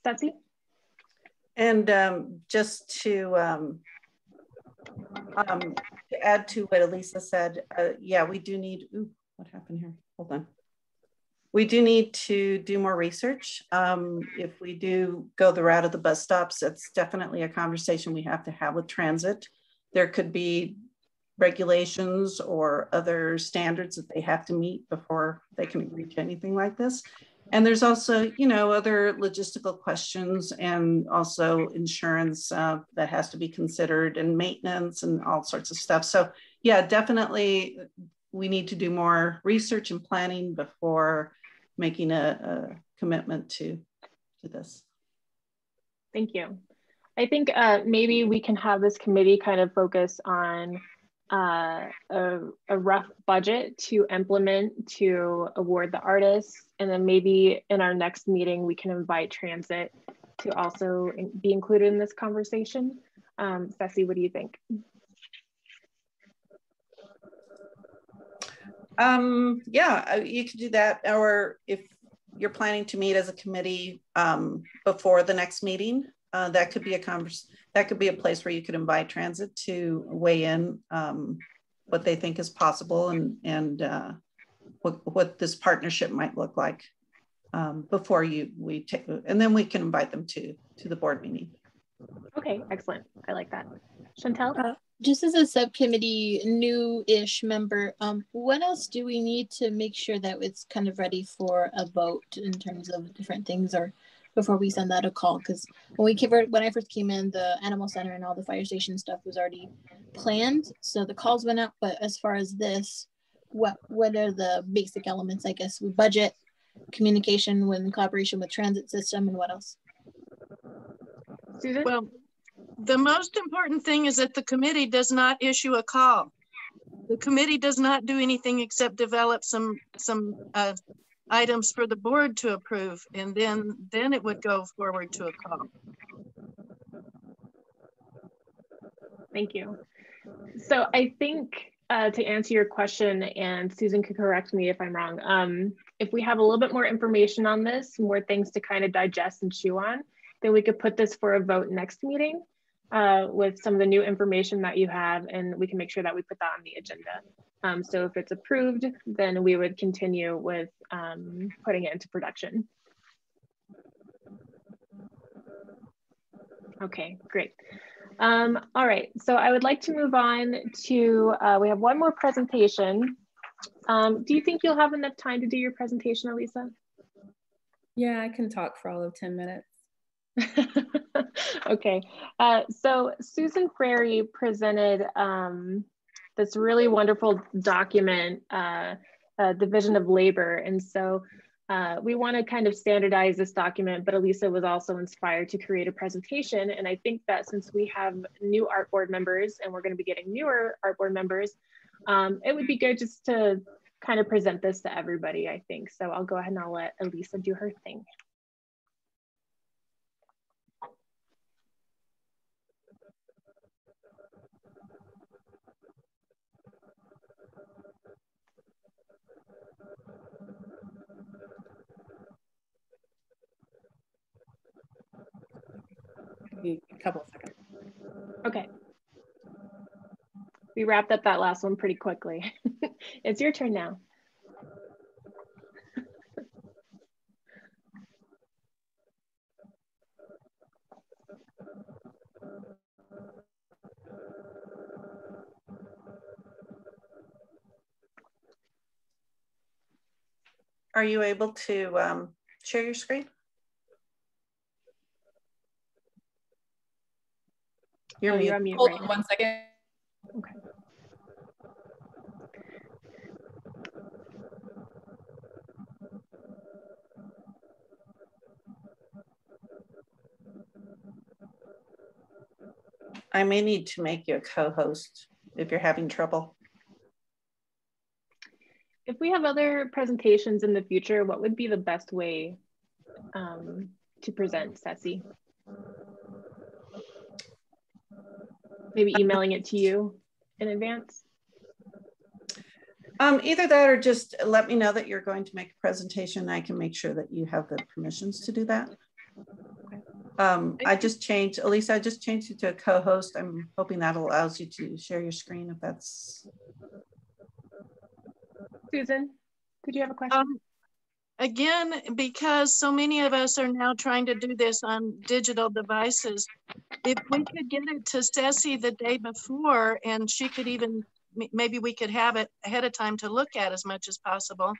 Ceci? And just to add to what Elisa said, yeah, we do need, what happened here? Hold on. We do need to do more research. If we do go the route of the bus stops, that's definitely a conversation we have to have with transit. There could be regulations or other standards that they have to meet before they can agree to anything like this. And there's also, other logistical questions and also insurance that has to be considered and maintenance and all sorts of stuff. So yeah, definitely we need to do more research and planning before making a commitment to this. Thank you. I think maybe we can have this committee kind of focus on a rough budget to implement to award the artists. And then maybe in our next meeting, we can invite transit to also be included in this conversation. Ceci, what do you think? Yeah, you could do that. Or if you're planning to meet as a committee before the next meeting, that could be a place where you could invite transit to weigh in what they think is possible and what this partnership might look like before we take, and then we can invite them to the board meeting. Okay, excellent. I like that. Chantel? Just as a subcommittee new-ish member, what else do we need to make sure that it's kind of ready for a vote in terms of different things, or before we send out a call? Because when I first came in, the animal center and all the fire station stuff was already planned, so the calls went out. But as far as this, what are the basic elements? I guess with budget, communication, with collaboration with transit system, and what else? Susan? Well, the most important thing is that the committee does not issue a call. The committee does not do anything except develop some items for the board to approve, and then it would go forward to a call. Thank you. So I think to answer your question, and Susan could correct me if I'm wrong, if we have a little bit more information on this, more things to kind of digest and chew on, then we could put this for a vote next meeting with some of the new information that you have, and we can make sure that we put that on the agenda. So if it's approved, then we would continue with putting it into production. Okay, great. All right, so I would like to move on to, we have one more presentation. Do you think you'll have enough time to do your presentation, Elisa? Yeah, I can talk for all of 10 minutes. Okay, so Susan Frary presented this really wonderful document, Division of Labor. And so we want to kind of standardize this document, but Elisa was also inspired to create a presentation. And I think that since we have new art board members and we're going to be getting newer art board members, it would be good just to kind of present this to everybody, I think. So I'll go ahead and I'll let Elisa do her thing. A couple seconds. Okay. We wrapped up that last one pretty quickly. It's your turn now. Are you able to share your screen? You're on mute. Hold right on now. 1 second. Okay. I may need to make you a co-host if you're having trouble. If we have other presentations in the future, what would be the best way to present, Ceci? Maybe emailing it to you in advance? Either that or just let me know that you're going to make a presentation. I can make sure that you have the permissions to do that. Okay. I just changed, Elisa, I just changed it to a co-host. I'm hoping that allows you to share your screen if that's. Susan, did you have a question? Again, because so many of us are now trying to do this on digital devices, if we could get it to Ceci the day before, and she could even, maybe we could have it ahead of time to look at as much as possible.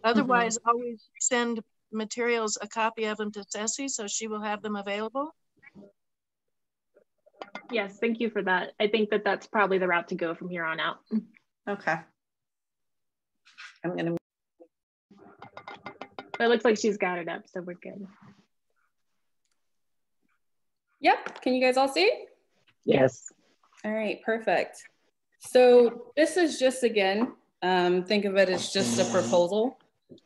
Otherwise, always send materials, a copy of them to Ceci so she will have them available. Yes, thank you for that. I think that that's probably the route to go from here on out. Okay. I'm gonna. It looks like she's got it up, so we're good. Yep, can you guys all see? Yes. All right, perfect. So this is just, again, think of it as just a proposal.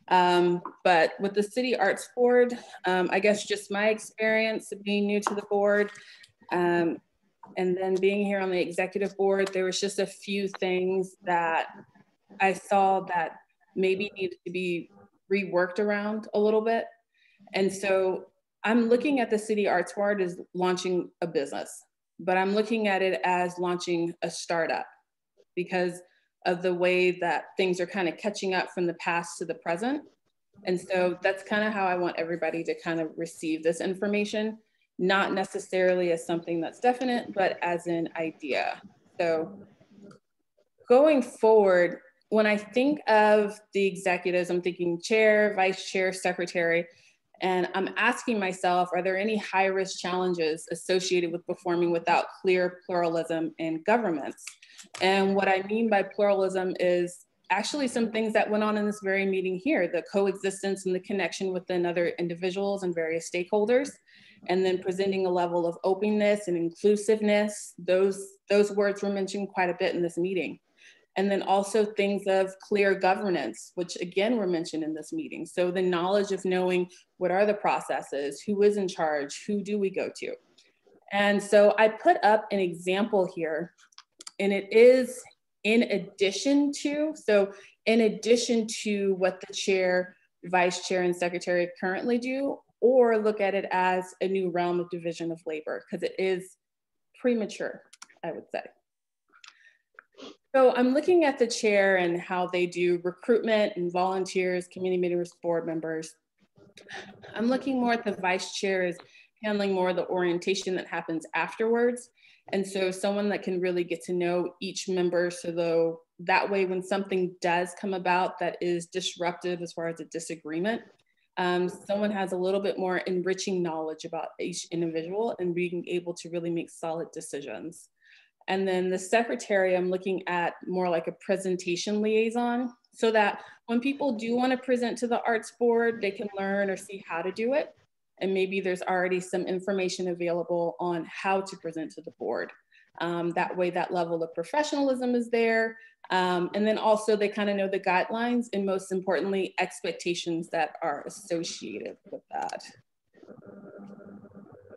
But with the City Arts Board, I guess just my experience being new to the board, and then being here on the executive board, there was just a few things that I saw that maybe needed to be reworked around a little bit. And so I'm looking at the City Arts Board as launching a business, but I'm looking at it as launching a startup because of the way that things are kind of catching up from the past to the present. And so that's kind of how I want everybody to kind of receive this information, not necessarily as something that's definite, but as an idea. So going forward, when I think of the executives, I'm thinking chair, vice chair, secretary, and I'm asking myself, are there any high-risk challenges associated with performing without clear pluralism in governments? And what I mean by pluralism is actually some things that went on in this very meeting here, the coexistence and the connection within other individuals and various stakeholders, and then presenting a level of openness and inclusiveness. Those words were mentioned quite a bit in this meeting. And then also things of clear governance, which again were mentioned in this meeting. So the knowledge of knowing what are the processes, who is in charge, who do we go to? And so I put up an example here, and it is in addition to what the chair, vice chair, and secretary currently do, or look at it as a new realm of division of labor, because it is premature, I would say. So I'm looking at the chair and how they do recruitment and volunteers, community members, board members. I'm looking more at the vice chair as handling more of the orientation that happens afterwards. And so someone that can really get to know each member, so that way when something does come about that is disruptive as far as a disagreement, someone has a little bit more enriching knowledge about each individual and being able to really make solid decisions. And then the secretary, I'm looking at more like a presentation liaison, so that when people do want to present to the arts board, they can learn or see how to do it. And maybe there's already some information available on how to present to the board. That way that level of professionalism is there. And then also they kind of know the guidelines and most importantly, expectations that are associated with that.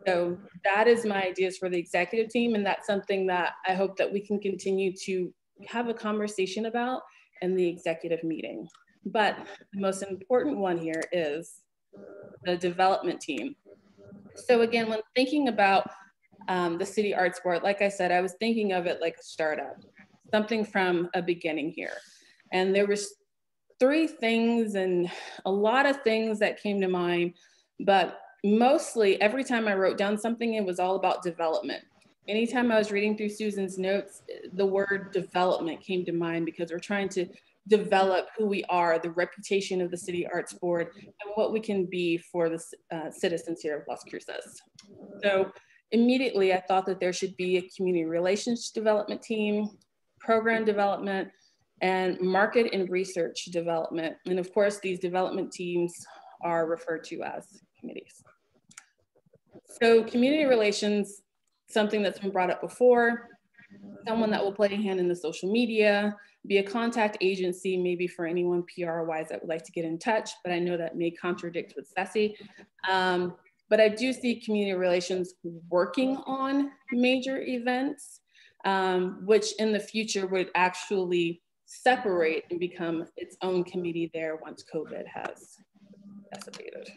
So that is my ideas for the executive team. And that's something that I hope that we can continue to have a conversation about in the executive meeting. But the most important one here is the development team. So again, when thinking about the City Arts Board, like I said, I was thinking of it like a startup, something from a beginning here. And there was 3 things and a lot of things that came to mind, but mostly every time I wrote down something, it was all about development. Anytime I was reading through Susan's notes, the word development came to mind because we're trying to develop who we are, the reputation of the City Arts Board, and what we can be for the citizens here of Las Cruces. So immediately I thought that there should be a community relations development team, program development, and market and research development. And of course, these development teams are referred to as committees. So community relations, something that's been brought up before, someone that will play a hand in the social media, be a contact agency, maybe for anyone PR-wise that would like to get in touch, but I know that may contradict with Ceci. But I do see community relations working on major events, which in the future would actually separate and become its own committee there once COVID has dissipated.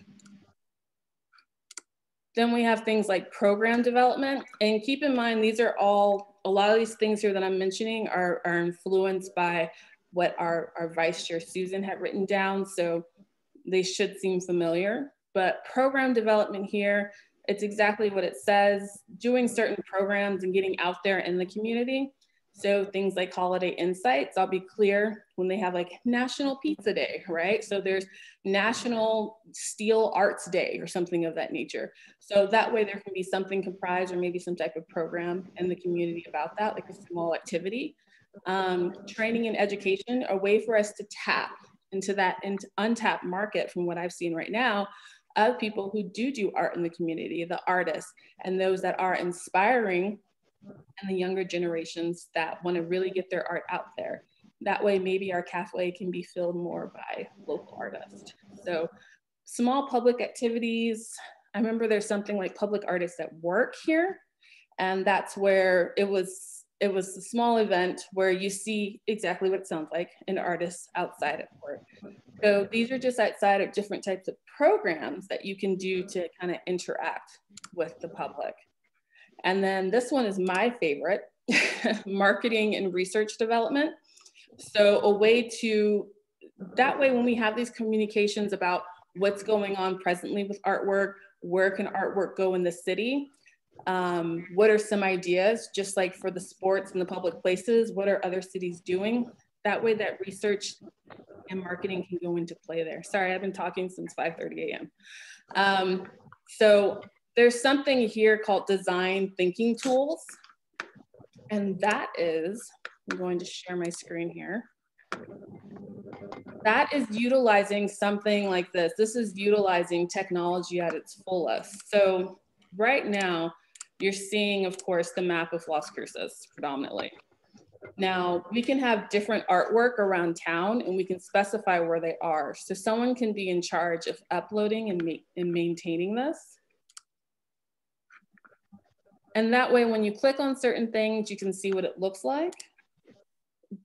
Then we have things like program development. And keep in mind, these are all, a lot of these things here that I'm mentioning are influenced by what our Vice Chair Susan had written down. So they should seem familiar. But program development here, it's exactly what it says, doing certain programs and getting out there in the community. So things like Holiday Insights, I'll be clear, when they have like National Pizza Day, right? So there's National Steel Arts Day or something of that nature. So that way there can be something comprised or maybe some type of program in the community about that, like a small activity. Training and education, a way for us to tap into that untapped market from what I've seen right now of people who do art in the community, the artists, and those that are inspiring and the younger generations that want to really get their art out there. That way, maybe our cafe can be filled more by local artists. So small public activities. I remember there's something like Public Artists at Work here. And that's where it was a small event where you see exactly what it sounds like, an artist outside at work. So these are just outside of different types of programs that you can do to kind of interact with the public. And then this one is my favorite, marketing and research development. So a way to, that way when we have these communications about what's going on presently with artwork, where can artwork go in the city? What are some ideas, just like for the sports and the public places, what are other cities doing? That way that research and marketing can go into play there. Sorry, I've been talking since 5:30 a.m. So there's something here called design thinking tools. And that is, I'm going to share my screen here. That is utilizing something like this. This is utilizing technology at its fullest. So right now, you're seeing, of course, the map of Las Cruces predominantly. Now, we can have different artwork around town and we can specify where they are. So someone can be in charge of uploading and maintaining this. And that way, when you click on certain things, you can see what it looks like.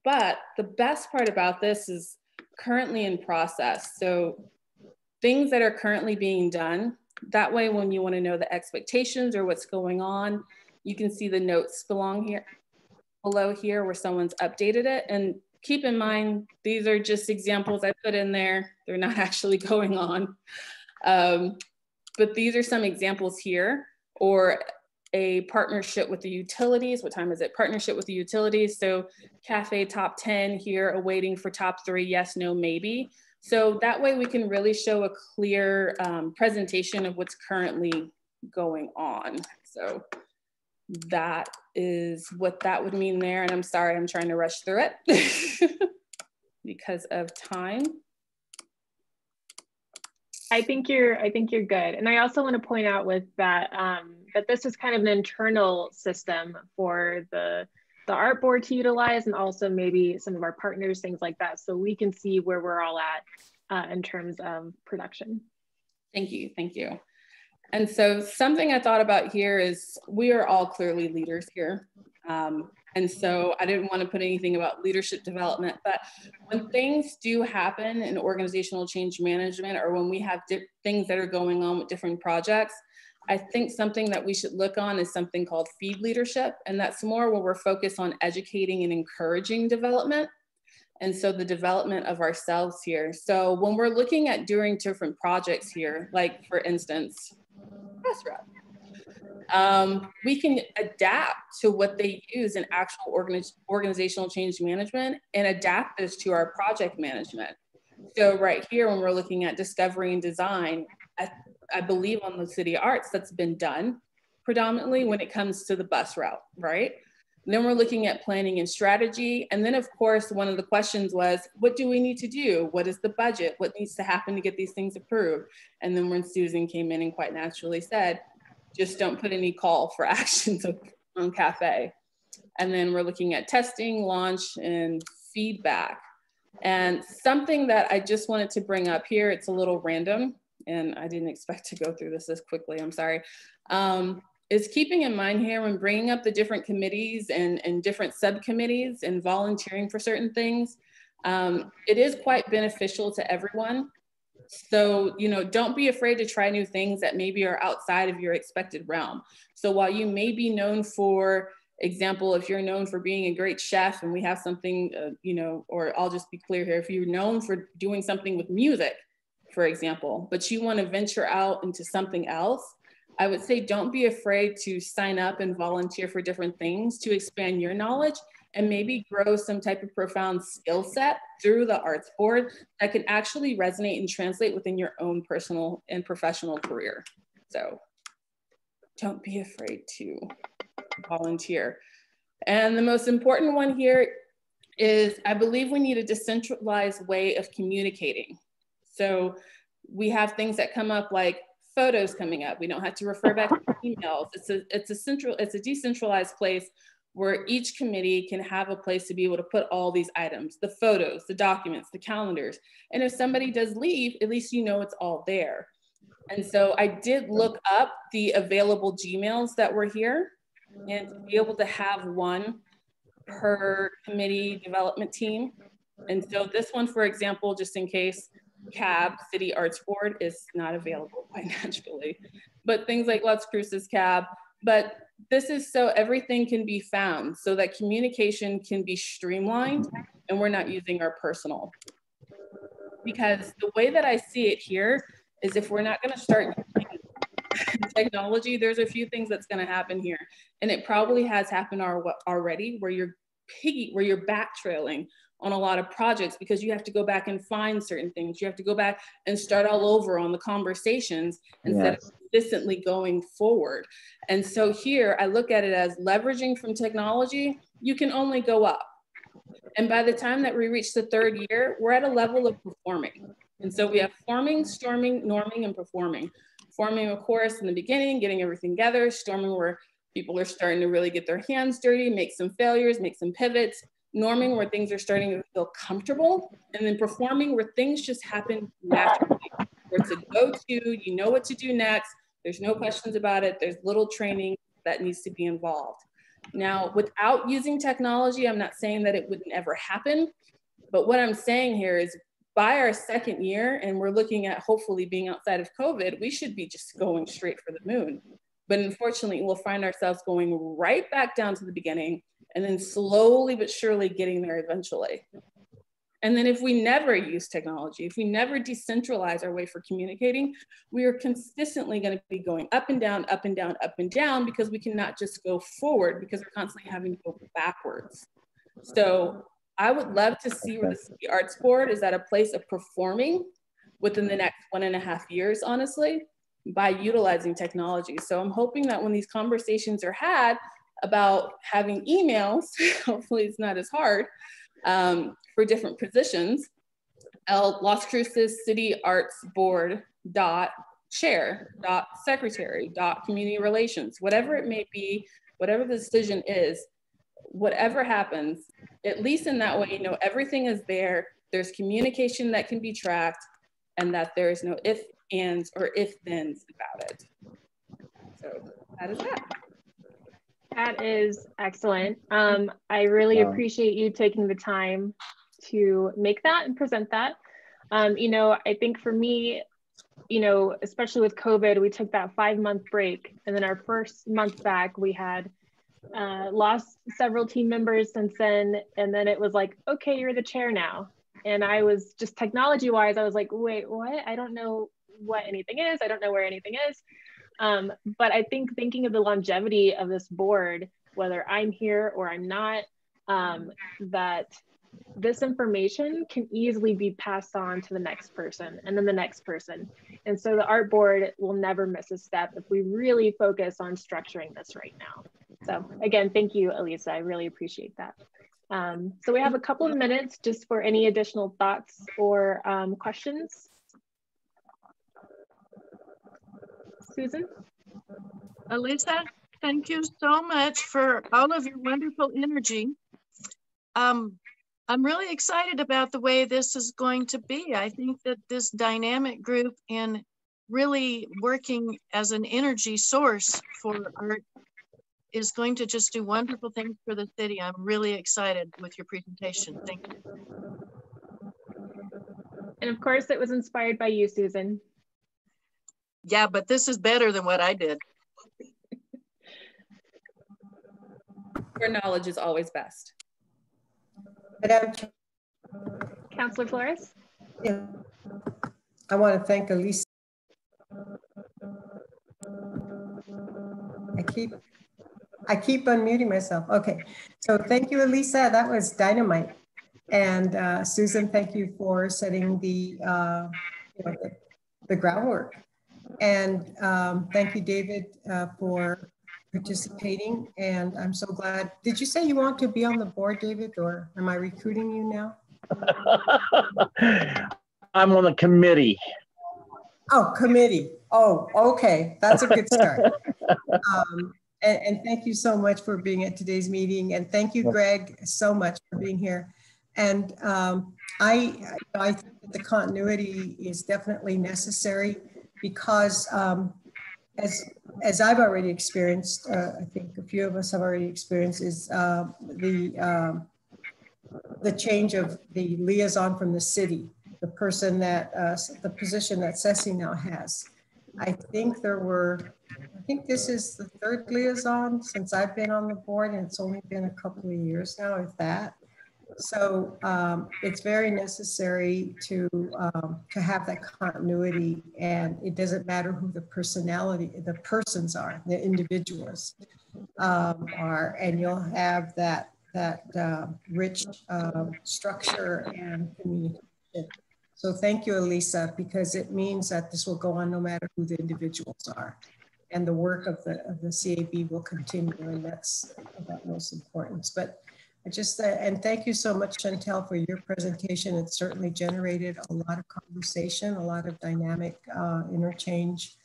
But the best part about this is currently in process. So things that are currently being done, that way, when you want to know the expectations or what's going on, you can see the notes below here where someone's updated it. And keep in mind, these are just examples I put in there. They're not actually going on. But these are some examples here, or a partnership with the utilities. What time is it? Partnership with the utilities. So cafe top 10 here, awaiting for top 3, yes, no, maybe. So that way we can really show a clear presentation of what's currently going on. So that is what that would mean there. And I'm sorry, I'm trying to rush through it because of time. I think you're good. And I also want to point out with that, that this is kind of an internal system for the art board to utilize, and also maybe some of our partners, things like that. So we can see where we're all at in terms of production. Thank you, thank you. And so something I thought about here is we are all clearly leaders here. And so I didn't want to put anything about leadership development, but when things do happen in organizational change management, or when we have things that are going on with different projects, I think something that we should look on is something called feed leadership. And that's more where we're focused on educating and encouraging development. And so the development of ourselves here. So when we're looking at doing different projects here, like for instance, bus route, we can adapt to what they use in actual organizational change management and adapt this to our project management. So right here, when we're looking at discovery and design, I believe on the City Arts, that's been done predominantly when it comes to the bus route, right? And then we're looking at planning and strategy. And then of course, one of the questions was, what do we need to do? What is the budget? What needs to happen to get these things approved? And then when Susan came in and quite naturally said, just don't put any call for actions on cafe. And then we're looking at testing, launch, and feedback. And something that I just wanted to bring up here, it's a little random, and I didn't expect to go through this quickly, I'm sorry, is keeping in mind here when bringing up the different committees and different subcommittees and volunteering for certain things, it is quite beneficial to everyone. So, you know, don't be afraid to try new things that maybe are outside of your expected realm. So while you may be known for example, if you're known for being a great chef and we have something, you know, or I'll just be clear here, if you're known for doing something with music, for example, but you want to venture out into something else, I would say don't be afraid to sign up and volunteer for different things to expand your knowledge and maybe grow some type of profound skill set through the arts board that can actually resonate and translate within your own personal and professional career. So don't be afraid to volunteer. And the most important one here is I believe we need a decentralized way of communicating. So we have things that come up like photos coming up. We don't have to refer back to emails. It's a decentralized place where each committee can have a place to be able to put all these items, the photos, the documents, the calendars. And if somebody does leave, at least you know it's all there. And so I did look up the available Gmails that were here, and to be able to have one per committee development team. And so this one, for example, just in case, CAB, City Arts Board, is not available quite naturally, but things like Las Cruces CAB. But this is so everything can be found so that communication can be streamlined and we're not using our personal. Because the way that I see it here is if we're not going to start using technology, there's a few things that's going to happen here. And it probably has happened already where you're backtrailing on a lot of projects because you have to go back and find certain things. You have to go back and start all over on the conversations instead of consistently going forward. And so here I look at it as leveraging from technology, you can only go up. And by the time that we reach the third year, we're at a level of performing. And so we have forming, storming, norming, and performing. Forming, of course, in the beginning, getting everything together. Storming, where people are starting to really get their hands dirty, make some failures, make some pivots. Norming, where things are starting to feel comfortable. And then performing, where things just happen naturally. Where it's a go-to, you know what to do next. There's no questions about it. There's little training that needs to be involved. Now, without using technology, I'm not saying that it wouldn't ever happen. But what I'm saying here is by our second year, and we're looking at hopefully being outside of COVID, we should be just going straight for the moon. But unfortunately, we'll find ourselves going right back down to the beginning and then slowly but surely getting there eventually. And then if we never use technology, if we never decentralize our way for communicating, we are consistently going to be going up and down, up and down, up and down, because we cannot just go forward because we're constantly having to go backwards. So I would love to see where the City Arts Board is at a place of performing within the next 1.5 years, honestly, by utilizing technology. So I'm hoping that when these conversations are had about having emails, hopefully it's not as hard, for different positions, Las Cruces City Arts Board chair, secretary, community relations, whatever it may be, whatever the decision is, whatever happens, at least in that way, you know, everything is there. There's communication that can be tracked, and that there is no if, ands, or if thens about it. So that is that. That is excellent. I really appreciate you taking the time to make that and present that. You know, I think for me, you know, especially with COVID, we took that 5-month break, and then our first month back, we had lost several team members since then. And then it was like, okay, you're the chair now. And I was just technology wise, I was like, wait, what? I don't know what anything is. I don't know where anything is. But I think thinking of the longevity of this board, whether I'm here or I'm not, that this information can easily be passed on to the next person and then the next person. And so the art board will never miss a step if we really focus on structuring this right now. So again, thank you, Elisa. I really appreciate that. So we have a couple of minutes just for any additional thoughts or questions. Susan? Elisa, thank you so much for all of your wonderful energy. I'm really excited about the way this is going to be. I think that this dynamic group in really working as an energy source for art is going to just do wonderful things for the city. I'm really excited with your presentation. Thank you. And of course, it was inspired by you, Susan. Yeah, but this is better than what I did. Your knowledge is always best. Councilor Flores? Yeah. I want to thank Elisa. I keep unmuting myself. Okay, so thank you, Elisa. That was dynamite. And Susan, thank you for setting the groundwork. And thank you, David, for participating. And I'm so glad. Did you say you want to be on the board, David, or am I recruiting you now? I'm on the committee. Oh, committee. Oh, okay. That's a good start. And thank you so much for being at today's meeting. And thank you, Greg, so much for being here. And I think that the continuity is definitely necessary because as I've already experienced, I think a few of us have already experienced, is the change of the liaison from the city, the person that, the position that Ceci now has. I think this is the 3rd liaison since I've been on the board, and it's only been a couple of years now, if that. So it's very necessary to have that continuity, and it doesn't matter who the persons are, the individuals are, and you'll have that rich structure and communication. So thank you, Elisa, because it means that this will go on no matter who the individuals are, and the work of the CAB will continue, and that's of utmost importance. But I just, and thank you so much, Chantel, for your presentation. It certainly generated a lot of conversation, a lot of dynamic interchange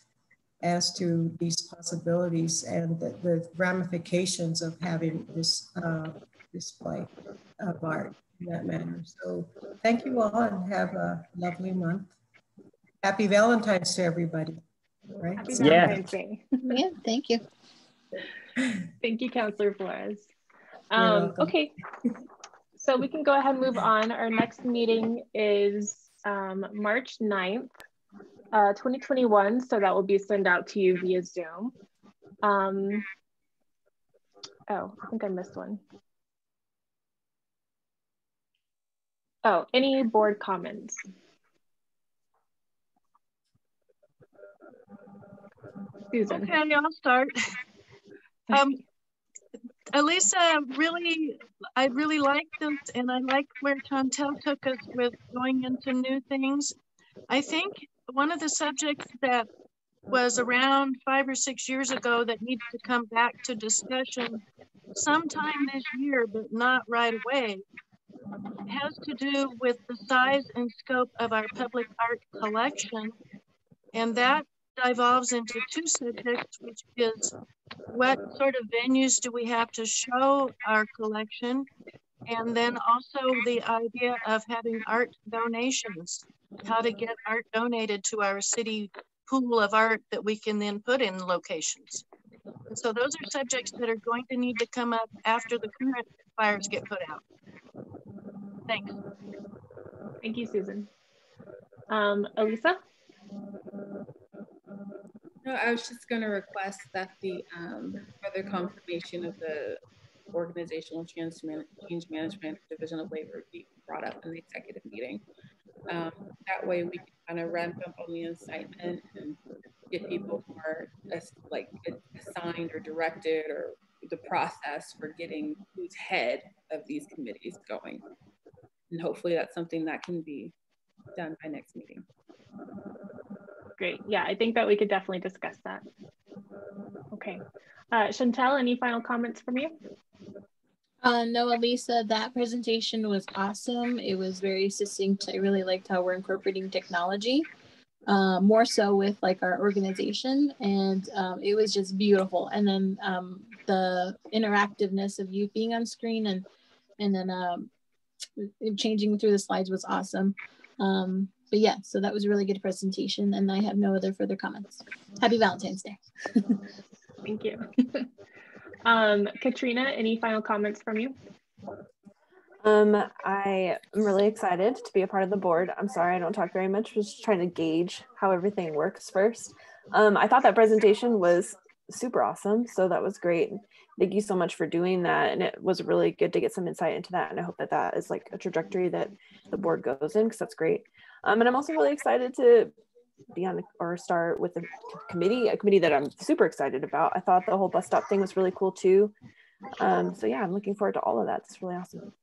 as to these possibilities and the ramifications of having this display of art in that manner. So thank you all, and have a lovely month. Happy Valentine's to everybody. Right? Happy Valentine's Day. Yeah, thank you. Thank you, Councilor Flores. Okay, so we can go ahead and move on. Our next meeting is March 9th, 2021. So that will be sent out to you via Zoom. Oh, I think I missed one. Oh, any board comments? Susan. Okay, I'll start. Elisa, I really like this, and I like where Chantel took us with going into new things. I think one of the subjects that was around 5 or 6 years ago that needs to come back to discussion sometime this year, but not right away, has to do with the size and scope of our public art collection. And that devolves into two subjects, which is what sort of venues do we have to show our collection? And then also the idea of having art donations, how to get art donated to our city pool of art that we can then put in locations. And so those are subjects that are going to need to come up after the current fires get put out. Thanks. Thank you, Susan. Elisa? No, I was just going to request that the further confirmation of the organizational change management division of labor be brought up in the executive meeting. That way we can kind of ramp up on the incitement and get people who are like assigned or directed, or the process for getting who's head of these committees going. And hopefully that's something that can be done by next meeting. Great. Yeah, I think that we could definitely discuss that. Okay. Chantel, any final comments from you? No, Elisa, that presentation was awesome. It was very succinct. I really liked how we're incorporating technology, more so with like our organization, and it was just beautiful. And then the interactiveness of you being on screen and then changing through the slides was awesome. But yeah, so that was a really good presentation, and I have no other further comments. Happy Valentine's Day. Thank you. Katrina, any final comments from you? I am really excited to be a part of the board. I'm sorry I don't talk very much. I was just trying to gauge how everything works first. I thought that presentation was super awesome, so that was great. Thank you so much for doing that, and it was really good to get some insight into that, and I hope that that is like a trajectory that the board goes in, because that's great. And I'm also really excited to be on or start with a committee that I'm super excited about. I thought the whole bus stop thing was really cool too. So yeah, I'm looking forward to all of that. It's really awesome.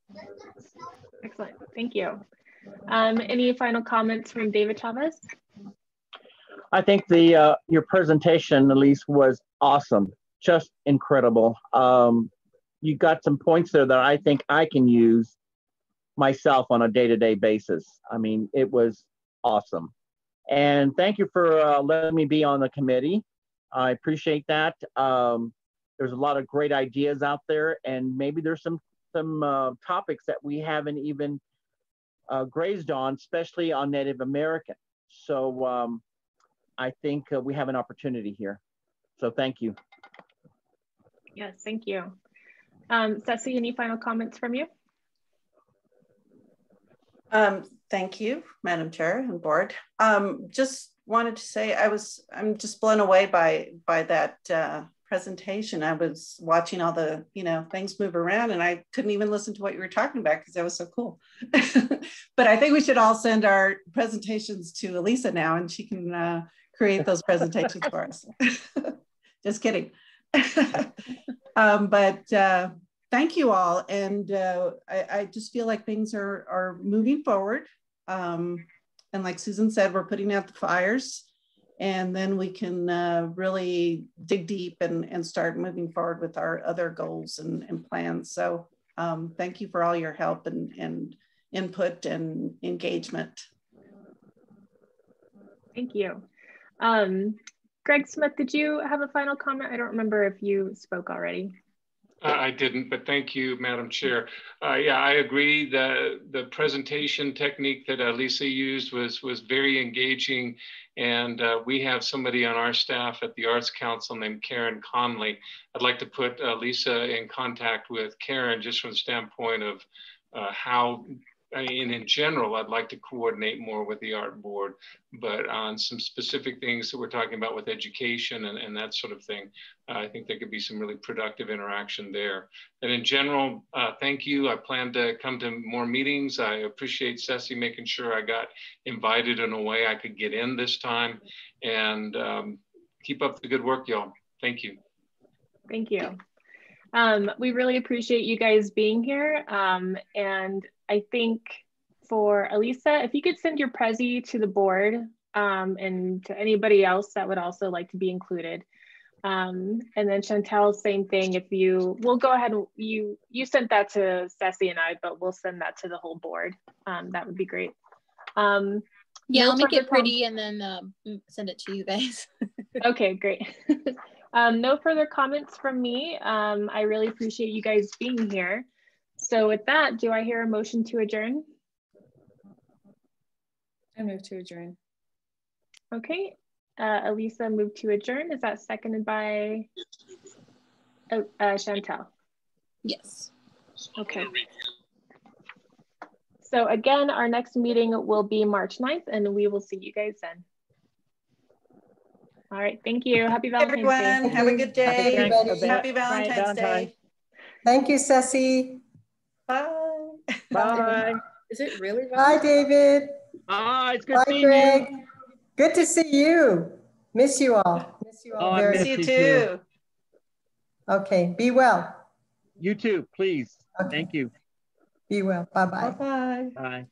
Excellent, thank you. Any final comments from David Chavez? I think the your presentation, Elise, was awesome, just incredible. You got some points there that I think I can use myself on a day-to-day basis. I mean, it was awesome. And thank you for letting me be on the committee. I appreciate that. There's a lot of great ideas out there, and maybe there's some topics that we haven't even grazed on, especially on Native American. So I think we have an opportunity here. So thank you. Yes, thank you. Ceci, any final comments from you? Thank you, Madam Chair and Board. Just wanted to say I'm just blown away by that presentation. I was watching all the things move around, and I couldn't even listen to what you were talking about because that was so cool. But I think we should all send our presentations to Elisa now, and she can create those presentations for us. Just kidding. But thank you all, and I just feel like things are moving forward. And like Susan said, we're putting out the fires, and then we can really dig deep and start moving forward with our other goals and plans. So thank you for all your help and input and engagement. Thank you. Greg Smith, did you have a final comment? I don't remember if you spoke already. I didn't, but thank you, Madam Chair. Yeah, I agree. The presentation technique that Lisa used was very engaging, and we have somebody on our staff at the Arts Council named Karen Conley. I'd like to put Lisa in contact with Karen just from the standpoint of how I mean, in general, I'd like to coordinate more with the art board, but on some specific things that we're talking about with education and that sort of thing, I think there could be some really productive interaction there. And in general, thank you. I plan to come to more meetings. I appreciate Ceci making sure I got invited in a way I could get in this time, and keep up the good work, y'all. Thank you. Thank you. We really appreciate you guys being here. And I think for Elisa, if you could send your Prezi to the board and to anybody else that would also like to be included. And then Chantel, same thing. If we'll go ahead and you sent that to Ceci and I, but we'll send that to the whole board. That would be great. Yeah, I'll make it pretty and then send it to you guys. Okay, great. No further comments from me. I really appreciate you guys being here. So with that, do I hear a motion to adjourn? I move to adjourn. Okay, Elisa moved to adjourn. Is that seconded by Chantel? Yes. Okay. So again, our next meeting will be March 9th, and we will see you guys then. All right, thank you. Happy Valentine's Day. Everyone, have a good day. Happy Valentine's Day. Thank you, Ceci. Bye. Bye. Is it really? Bye, David. Bye. It's good Bye, seeing Greg. you. Good to see you. Miss you all. Miss you all very much. Miss you too. Okay, be well. You too, please. Okay. Thank you. Be well. Bye-bye. Bye-bye. Bye.